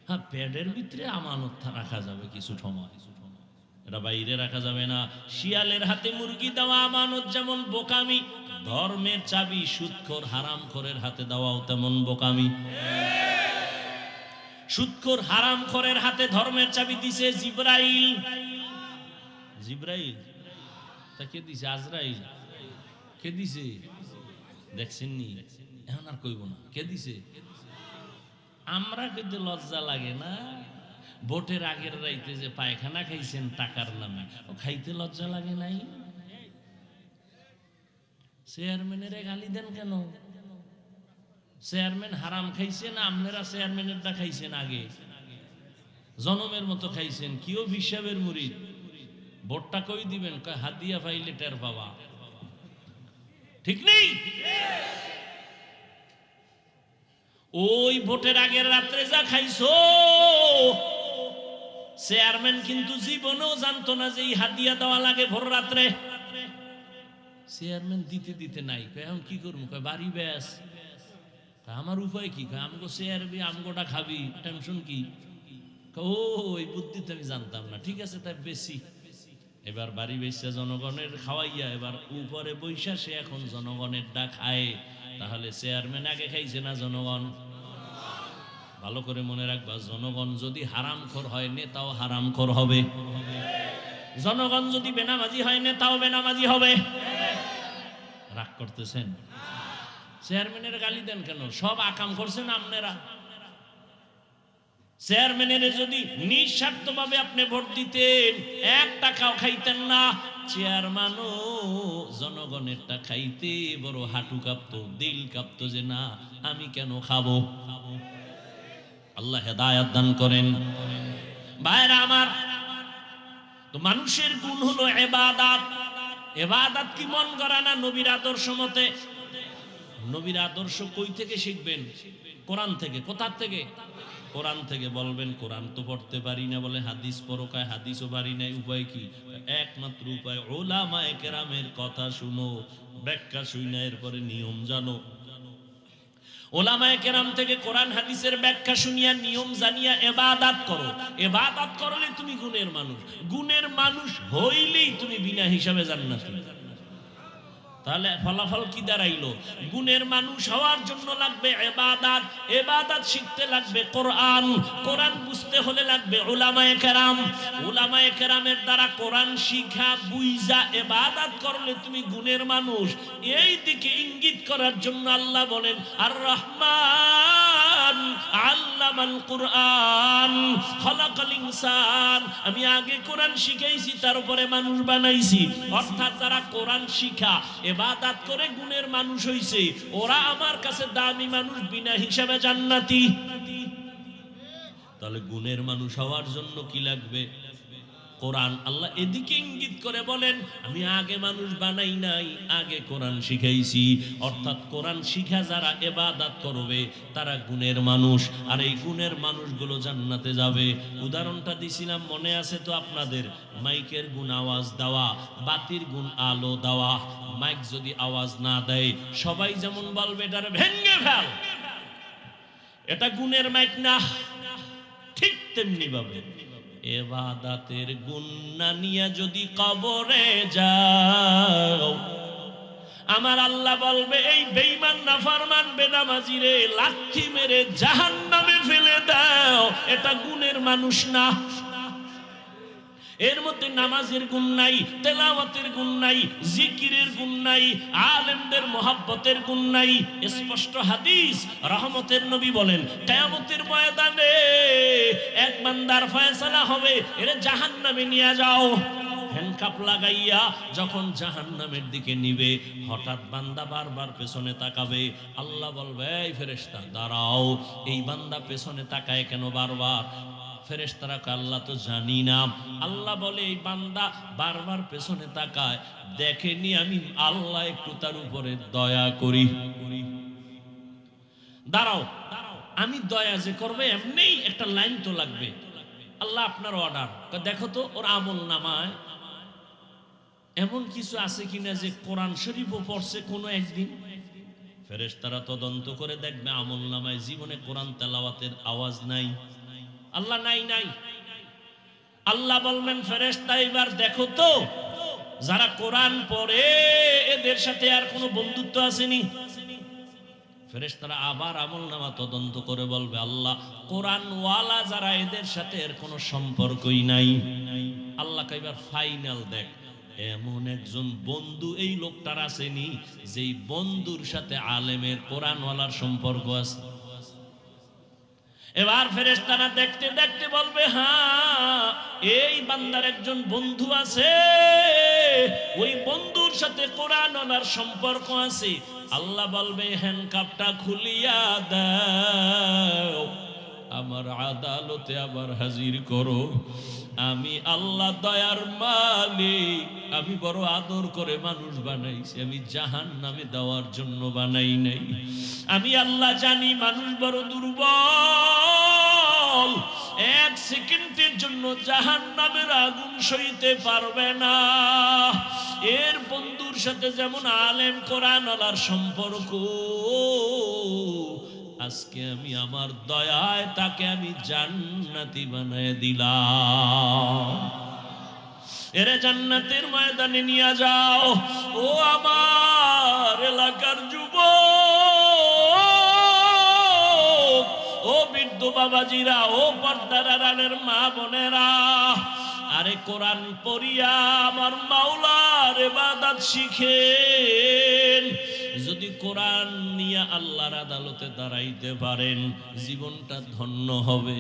হ্যাঁ, পেটের ভিতরে আমানত রাখা যাবে কিছু সময়। এটা বাইরে রাখা যাবে না। শিয়ালের হাতে মুরগি দেওয়া আমানত যেমন বোকামি, ধর্মের চাবি সুদখোর হারামখোরের হাতে দেওয়াও তেমন বোকামি। সুদখোর হারামখোরের হাতে ধর্মের চাবি দিছে জিবরাইল। জিবরাইল তা কে দিছে? আজরাইল। কে দিছে? দেখছেন নি? এখন আর কইব না কে দিছে। আমরা কিন্তু লজ্জা লাগে না? ভোটের আগের রাইতে যে পায়খানা খাইছেন টাকার নামে, ও খাইতে লজ্জা লাগে নাই? চেয়ারম্যানের গালি দেন কেন? চেয়ারম্যান হারাম খাইছেন, আপনারা চেয়ারম্যানেরটা খাইছেন আগে, জনমের মতো খাইছেন। কিও হিসাবের মুরিদ, ভোটটা কই দিবেন? কয় হাদিয়া পাইলে টের পাবা। ঠিক নেই? ওই ভোটের আগের রাত্রে যা খাইছো, চেয়ারম্যান কিন্তু জীবনেও জানতো না যে এই হাদিয়া দেওয়া লাগে ভোর রাত্রে। চেয়ারম্যান দিতে দিতে নাই, এখন কি করবো? কয় বাড়ি ব্যাস। আমার উপায় কি? আমগো চেয়ারবি, আমগোটা খাবি, টেনশন কি? ও ওই বুদ্ধি তো আমি জানতাম না। ঠিক আছে, তাই বেশি এবার বাড়ি বেশা জনগণের খাওয়াইয়া এবার উপরে বৈশা সে এখন জনগণের ডা খায়। তাহলে চেয়ারম্যান আগে খাইছে না জনগণ? ভালো করে মনে রাখবা, জনগণ যদি হারামখোর হয় নেতাও হারামখোর হবে। জনগণ যদি বেনামাজি হয় নেতাও বেনামাজি হবে। রাগ করতেছেন? চেয়ারম্যানের গালি দেন কেন? সব আকাম করছেন আপনারা। চেয়ারম্যানের যদি নিঃস্বার্থভাবে আপনি ভোট দিতেন, 1 টাকাও খাইতেন না। চেয়ারম্যানও জনগণেরটা খাইতে বড় হাঁটু কাঁপতো, দিল কাঁপতো যে না আমি কেন খাবো। আল্লাহ হেদায়েত দান করেন। ভাইরা আমার, তো মানুষের গুণ হলো ইবাদত। ইবাদত কি মন গড়া না নবীর আদর্শ মতে? নবীর আদর্শ কই থেকে শিখবেন? কোরআন থেকে। কোথা থেকে? কোরআন থেকে। বলবেন কোরআন তো পড়তে পারি না, বলে হাদিস পড়ো। কয় হাদিসও পারি না, উপায় কি? একমাত্র উপায় উলামায়ে কেরামের কথা শুনো, ব্যাখ্যা শুনে এরপরে নিয়ম জানো। উলামায়ে কেরাম থেকে কোরআন হাদিসের ব্যাখ্যা শুনিয়া নিয়ম জানিয়া ইবাদত করো। ইবাদত করলে তুমি গুণের মানুষ। গুণের মানুষ হইলেই তুমি বিনা হিসাবে জান্নাতি। তাহলে ফলাফল কি দাঁড়াইলো? গুণের মানুষ হওয়ার জন্য লাগবে ইবাদত, ইবাদত শিখতে লাগবে কোরআন, কোরআন বুঝতে হলে লাগবে উলামায়ে কেরাম। উলামায়ে কেরামের দ্বারা কোরআন শিখা বুঝা ইবাদত করলে তুমি গুণের মানুষ। এই দিকে ইঙ্গিত করার জন্য আল্লাহ বলেন আর রহমান আল্লামাল কুরআন খলাকাল ইনসান। আমি আগে কোরআন শিখাইছি, তার উপরে মানুষ বানাইছি। অর্থাৎ যারা কোরআন শিখা ইবাদত করে গুণের মানুষ হইছে, ওরা আমার কাছে দামি মানুষ, বিনা হিসাবে জান্নাতি। তাহলে গুণের মানুষ হওয়ার জন্য কি লাগবে? কোরআন। আল্লাহ এদিকে ইঙ্গিত করে বলেন আমি আগে মানুষ বানাই নাই, আগে কোরআন শিখাইছি। অর্থাৎ কোরআন শিখা যারা ইবাদত করবে তারা গুণের মানুষ, আর এই গুণের মানুষগুলো জান্নাতে যাবে। উদাহরণটা দিছিলাম মনে আছে তো আপনাদের? মাইকের গুণ আওয়াজ দেওয়া, বাতির গুণ আলো দেওয়া। মাইক যদি আওয়াজ না দেয় সবাই যেমন বলবে এটারে ভেঙে ফেল, এটা গুণের মাইক না। ঠিক তেমনি ভাবে ইবাদতের গুণ না নিয়ে যদি কবরে যাও, আমার আল্লাহ বলবে এই বেঈমান নাফরমান বেনামাজি রে লাথি মেরে জাহান্নামে ফেলে দাও, এটা গুণের মানুষ না। এর মধ্যে নামাজের গুণ নাই, তেলাওয়াতের গুণ নাই, জিকিরের গুণ নাই, আলেমদের মহব্বতের গুণ নাই। স্পষ্ট হাদিস, রহমতের নবী বলেন কিয়ামতের ময়দানে এক বান্দার ফয়সালা হবে, এর জাহান্নামে নিয়ে যাও। হ্যান্ডকাপ লাগাইয়া যখন জাহান্নামের দিকে নিবে, হঠাৎ বান্দা বারবার পেছনে তাকাবে। আল্লাহ বলবে এই ফেরেশতা দাঁড়াও, এই বান্দা পেছনে তাকায় কেন বারবার? ফেরেশতারা কয় আল্লাহ তো জানি না। আল্লাহ বলে এই বান্দা বারবার পেছনে তাকায়, দেখেনি আমি আল্লাহ একটু তার উপরে দয়া করি। দাঁড়াও, আমি দয়া যে করবে এমনি একটা লাইন তো লাগবে। আল্লাহ আপনার অর্ডার, দেখো তো ওর আমল নামায় এমন কিছু আছে কিনা যে কোরআন শরীফও পড়ছে কোনো একদিন। ফেরেশতারা তদন্ত করে দেখবে আমল নামায় জীবনে কোরআন তেলাওয়াতের আওয়াজ নাই। আল্লাহ নাই নাই। আল্লাহ বলবেন ফেরেশতা এবার দেখো তো যারা কোরআন পড়ে এদের সাথে আর কোনো বন্ধুত্ব আসেনি। ফেরেশতারা আবার আমলনামা তদন্ত করে বলবে আল্লাহ কোরআনওয়ালা যারা এদের সাথে এর কোনো সম্পর্কই নাই। আল্লাহ এবার ফাইনাল দেখ এমন একজন বন্ধু এই লোকটার আসেনি যেই বন্ধুর সাথে আলেমের কোরআনওয়ালার সম্পর্ক আছে। এবার ফেরেশতারা দেখতে দেখতে বলবে হ্যাঁ এই বান্দার একজন বন্ধু আছে, ওই বন্ধুর সাথে কোরআনওয়ালার সম্পর্ক আছে। আল্লাহ বলবে হ্যান্ডকাপটা খুলিয়া দাও, আমার আদালতে আবার হাজির করো। আমি আল্লাহ দয়ার মালিক, আমি বড় আদর করে মানুষ বানাইছি, আমি জাহান্নামে দেওয়ার জন্য বানাই নাই। আমি আল্লাহ জানি মানুষ বড় দুর্বল, এক সেকেন্ডের জন্য জাহান্নামের আগুন সইতে পারবে না। এর বন্ধুর সাথে যেমন আলেম কোরআনওয়ালার সম্পর্ক, আজকে আমি আমার দয়ায় তাকে আমি জান্নাতি বানায় দিলাম। এরে জান্নাতের ময়দানে নিয়ে যাও ও আমার এলাকার যুবক, ও বৃদ্ধ বাবাজিরা, ও পর্দার আড়ালের মা বোনেরা, আরে কোরআন পড়িয়া আমার মাওলার ইবাদত শিখেন। যদি কোরআন নিয়ে আল্লাহর আদালতে দাঁড়াইতে পারেন জীবনটা ধন্য হবে।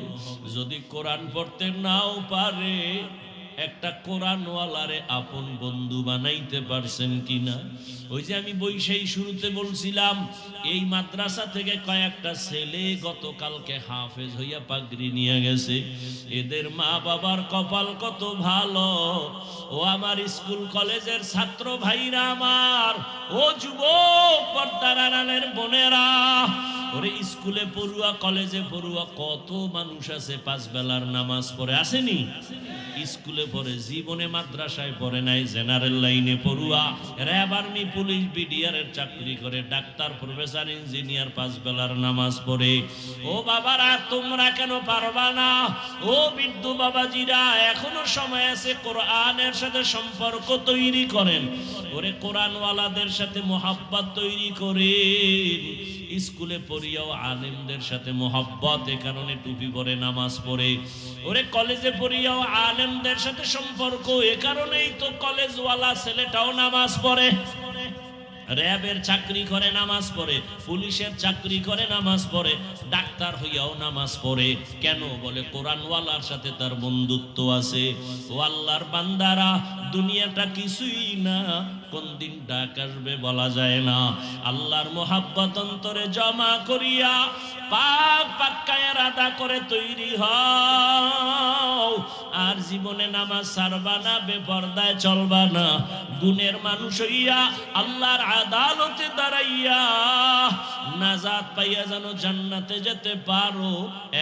যদি কোরআন পড়তে নাও পারে একটা কোরআনওয়ালারে আপন বন্ধু বানাইতে পারছেন কিনা? ওই যে আমি বৈশাখী শুরুতে বলছিলাম এই মাদ্রাসা থেকে কয়েকটা ছেলে গতকালকে হাফেজ হইয়া পাগড়ি নিয়ে গেছে। এদের মা বাবার কপাল কত ভালো। ও আমার স্কুল কলেজের ছাত্র ভাইরা আমার, ও যুবক পর্দার আড়ালের বোনেরা, ওরে স্কুলে পড়ুয়া কলেজে পড়ুয়া কত মানুষ আছে পাঁচ বেলার নামাজ পড়ে আসেনি? স্কুলে পড়ে, জীবনে মাদ্রাসায় পড়ে নাই, জেনারেল লাইনে পড়ুয়া, র্যাব আর্মি পুলিশ বিডিআরের চাকরি করে, ডাক্তার প্রফেসর ইঞ্জিনিয়ার পাঁচ বেলার নামাজ পড়ে। ও বাবারা তোমরা কেন পারবা না? ও বৃদ্ধ বাবাজিরা এখনো সময় আছে, কোরআনের সাথে সম্পর্ক তৈরি করেন। ওরে কোরআনওয়ালাদের সাথে মোহাব্বত তৈরি করেন। স্কুলে পড়িয়াও আলেমদের সাথে মোহাব্বত, এ কারণে টুপি পরে নামাজ পড়ে। ওরে কলেজে পড়িয়াও আলেমদের সাথে সম্পর্ক, এ কারণেই তো কলেজওয়ালা ছেলেটাও নামাজ পড়ে। র্যাবের চাকরি করে নামাজ পড়ে, পুলিশের চাকরি করে নামাজ পড়ে, ডাক্তার হইয়াও নামাজ পড়ে। কেন? বলে কোরআনওয়ালার সাথে তার বন্ধুত্ব আছে। ও আল্লাহর বান্দারা, দুনিয়াটা কিছুই না, কোন দিন ডাক আসবে বলা যায় না। আল্লাহর মোহাব্বত অন্তরে জমা করিয়া পাক পাক্কায়ের আদা করে তৈরি হও। আর জীবনে নামাজ ছাড়বা না, বেপরদায় চলবা না। গুণের মানুষ হইয়া আল্লাহর আদালতে দাঁড়াইয়া নাজাত পাইয়া যেন জান্নাতে যেতে পারো,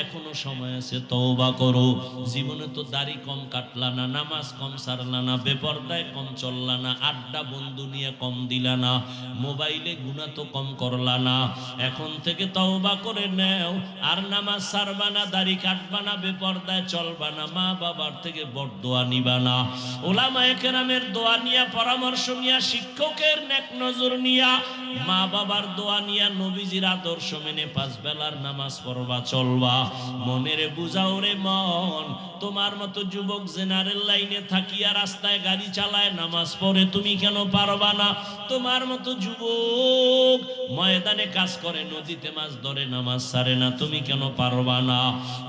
এখনো সময় আছে, তওবা করো। জীবনে তো দাড়ি কম কাটলা না, নামাজ কম ছাড়লা না, বেপরদায় কম চললা না, আড্ডা বন্ধু নিয়ে কম দিলা না, মোবাইলে গুনাহ তো কম করলা না। এখন থেকে তওবা করে নেও, আর নামাজ ছাড়বা না, দাড়ি কাটবা না, বেপরদায় চলবা না, মা বাবার থেকে বরদোয়া নিবা না, ওলামায়ে কেরামের দোয়া নিয়া, পরামর্শ নিয়া, শিক্ষকের নেক নজর নিয়া, মা বাবার দোয়া নিয়া, নবীজির আদর্শ মেনে পাঁচ বেলার নামাজ পড়বা, চলবা। মনেরে বুঝাও রে মন, তোমার মতো যুবক জেনারেল লাইনে থাকিয়া রাস্তায় গাড়ি চালায় নামাজ পড়ে, তুমি কেন পারবা না? তোমার মতো যুবক ময়দানে কাজ করে, নদীতে মাছ ধরে, নামাজ ছাড়ে না, তুমি কেন পারবা না?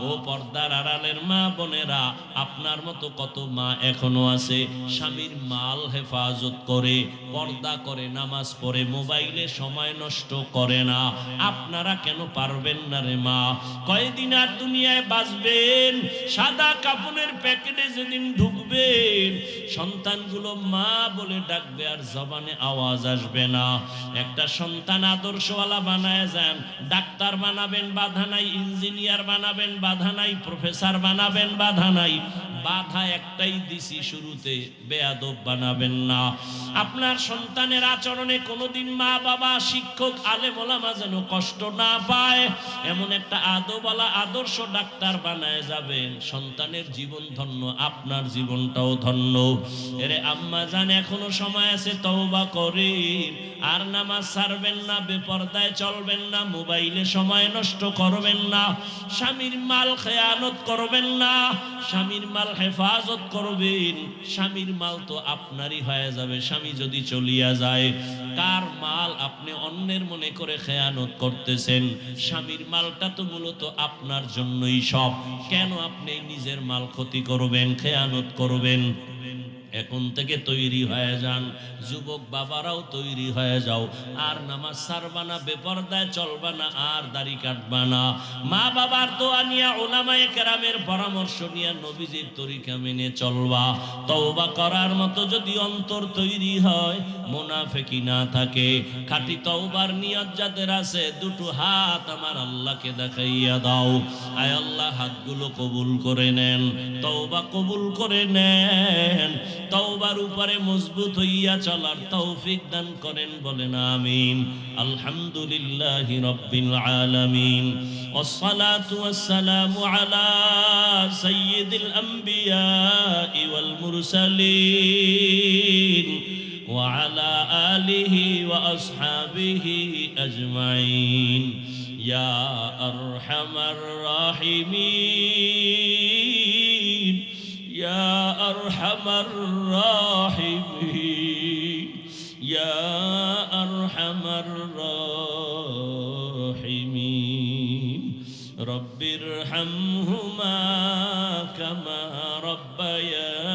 ও পর্দার আড়ালের মা বোনেরা, আপনার মতো কত মা এখনো আছে স্বামীর মাল হেফাজত করে, পর্দা করে, নামাজ পড়ে, মোবাইলে সময় নষ্ট করে না। আপনারা কেন পারবেন না রে মা? কয়দিন আর দুনিয়ায় বাঁচবেন? সাদা কাপড়ের প্যাকেটে যেদিন ঢুকবেন, সন্তানগুলো মা বলে ডাকবে আর জবানে আওয়াজ আসবে না। একটা সন্তান আদর্শওয়ালা বানায় যান, ডাক্তার বানাবেন বাধা নাই, ইঞ্জিনিয়ার বানাবেন বাধা নাই, প্রফেসর বানাবেন বাধা নাই, বাধা একটাই দিছি শুরুতে, বেয়াদব বানাবেন না। আপনার সন্তানের আচরণে কোনোদিন মা বাবা, শিক্ষক, আলেম ওলামা যেন কষ্ট না পায়, এমন একটা আদবওয়ালা আদর্শ ডাক্তার বানায় যাবেন। সন্তানের জীবন ধন্য, আপনার জীবনটাও ধন্য। এরে আম্মা জান, এখনো সময় আছে, তওবা করেন। আর নামাজ ছাড়বেন না, বেপরদায় চলবেন না, মোবাইলে সময় নষ্ট করবেন না, স্বামীর মাল খেয়ানত করবেন না, স্বামীর মাল হেফাজত করবেন। স্বামীর মাল তো আপনারই হয়ে যাবে। স্বামী যদি চলিয়া যায়, কার মাল আপনি অন্যের মনে করে খেয়ানত করতেছেন? স্বামীর মালটা তো মূলত আপনার জন্যই সব। কেন আপনি নিজের মাল ক্ষতি করবেন, খেয়ানত করবেন? এখন থেকে তৈরি হয়ে যান। যুবক বাবারাও তৈরি হয়ে যাও। আর নামাজ ছাড়বা না, বেপরদায় চলবা না, আর দাড়ি কাটবা না। মা বাবার দোয়া নিয়া, উলামায়ে কেরামের পরামর্শ নিয়া নবীজির তরিকা মেনে চলবা। তওবা করার মতো যদি অন্তর তৈরি হয়, মুনাফিকি না থাকে, খাঁটি তওবার নিয়ত যাদের আছে, দুটো হাত আমার আল্লাহকে দেখাইয়া দাও। আয় আল্লাহ, হাতগুলো কবুল করে নেন, তওবা কবুল করে নেন। তওবার উপরে মজবুত হইয়া চলার তৌফিক দান করেন, বলেন আমিন। আলহামদুলিল্লাহি রাব্বিল আলামিন, ওয়াসসালাতু ওয়াসসালামু আলা সাইয়্যিদিল আমবিয়া ওয়াল মুরসালিন ওয়া আলা আলিহি ওয়া আসহাবিহি আজমাইন। ইয়া আরহামার রাহিমিন, ইয়া আরহামার রাহিমিন, ইয়া আরহামার রাহিমিন। রব্বিরহামহুমা কামা রাব্বায়ানি